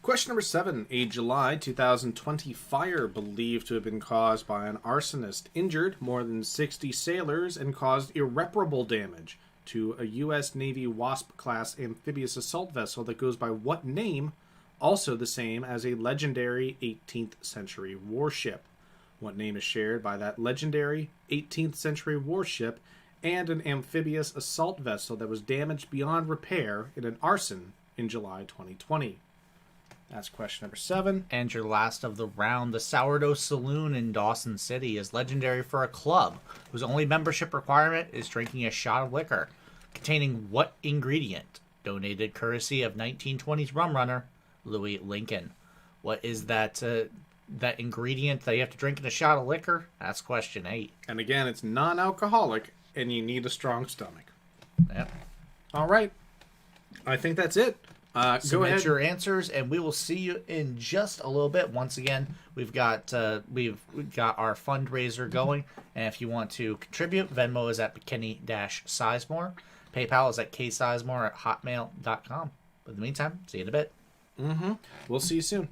Question number 7. A July 2020 fire believed to have been caused by an arsonist injured more than 60 sailors and caused irreparable damage to a U.S. Navy Wasp-class amphibious assault vessel that goes by what name, also the same as a legendary 18th century warship? What name is shared by that legendary 18th century warship and an amphibious assault vessel that was damaged beyond repair in an arson in July 2020? That's question number 7. And your last of the round, the Sourdough Saloon in Dawson City is legendary for a club whose only membership requirement is drinking a shot of liquor containing what ingredient? Donated courtesy of 1920s rum runner Louis Lincoln. What is that that ingredient that you have to drink in a shot of liquor? That's question 8. And again, it's non-alcoholic, and you need a strong stomach. Yep. All right. I think that's it. Go Submit ahead. your answers, and we will see you in just a little bit. Once again, we've got our fundraiser going, and if you want to contribute, Venmo is at McKinney-Sizemore. PayPal is at ksizemore@hotmail.com. But in the meantime, see you in a bit. We'll see you soon.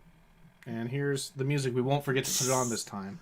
And here's the music. We won't forget to put it on this time.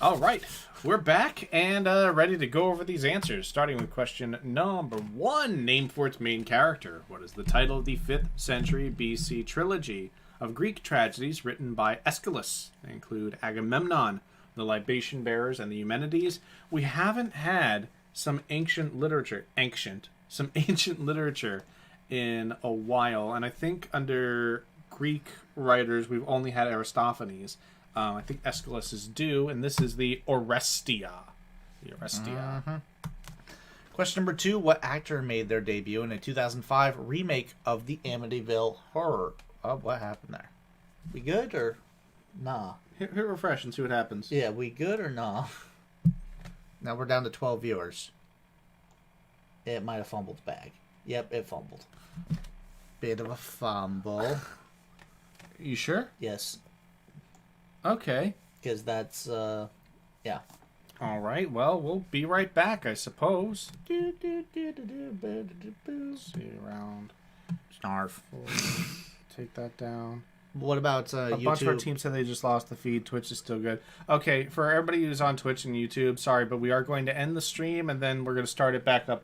All right. We're back and ready to go over these answers, starting with question number 1. Name for its main character. What is the title of the 5th century BC trilogy of Greek tragedies written by Aeschylus? They include Agamemnon, the Libation Bearers, and the Eumenides. We haven't had some ancient literature in a while, and I think under Greek writers we've only had Aristophanes. I think Aeschylus is due, and this is the Orestia. Question number 2. What actor made their debut in a 2005 remake of the Amityville Horror? Oh, what happened there? We good or nah? Hit refresh and see what happens. Yeah, we good or nah? Now we're down to 12 viewers. It might have fumbled the bag. Yep, it fumbled. Bit of a fumble. You sure? Yes. Okay. Because that's, yeah. All right. Well, we'll be right back, I suppose. See around. Snarf. Take that down. What about A YouTube? bunch of our team said they just lost the feed. Twitch is still good. Okay, for everybody who's on Twitch and YouTube, sorry, but we are going to end the stream, and then we're going to start it back up again.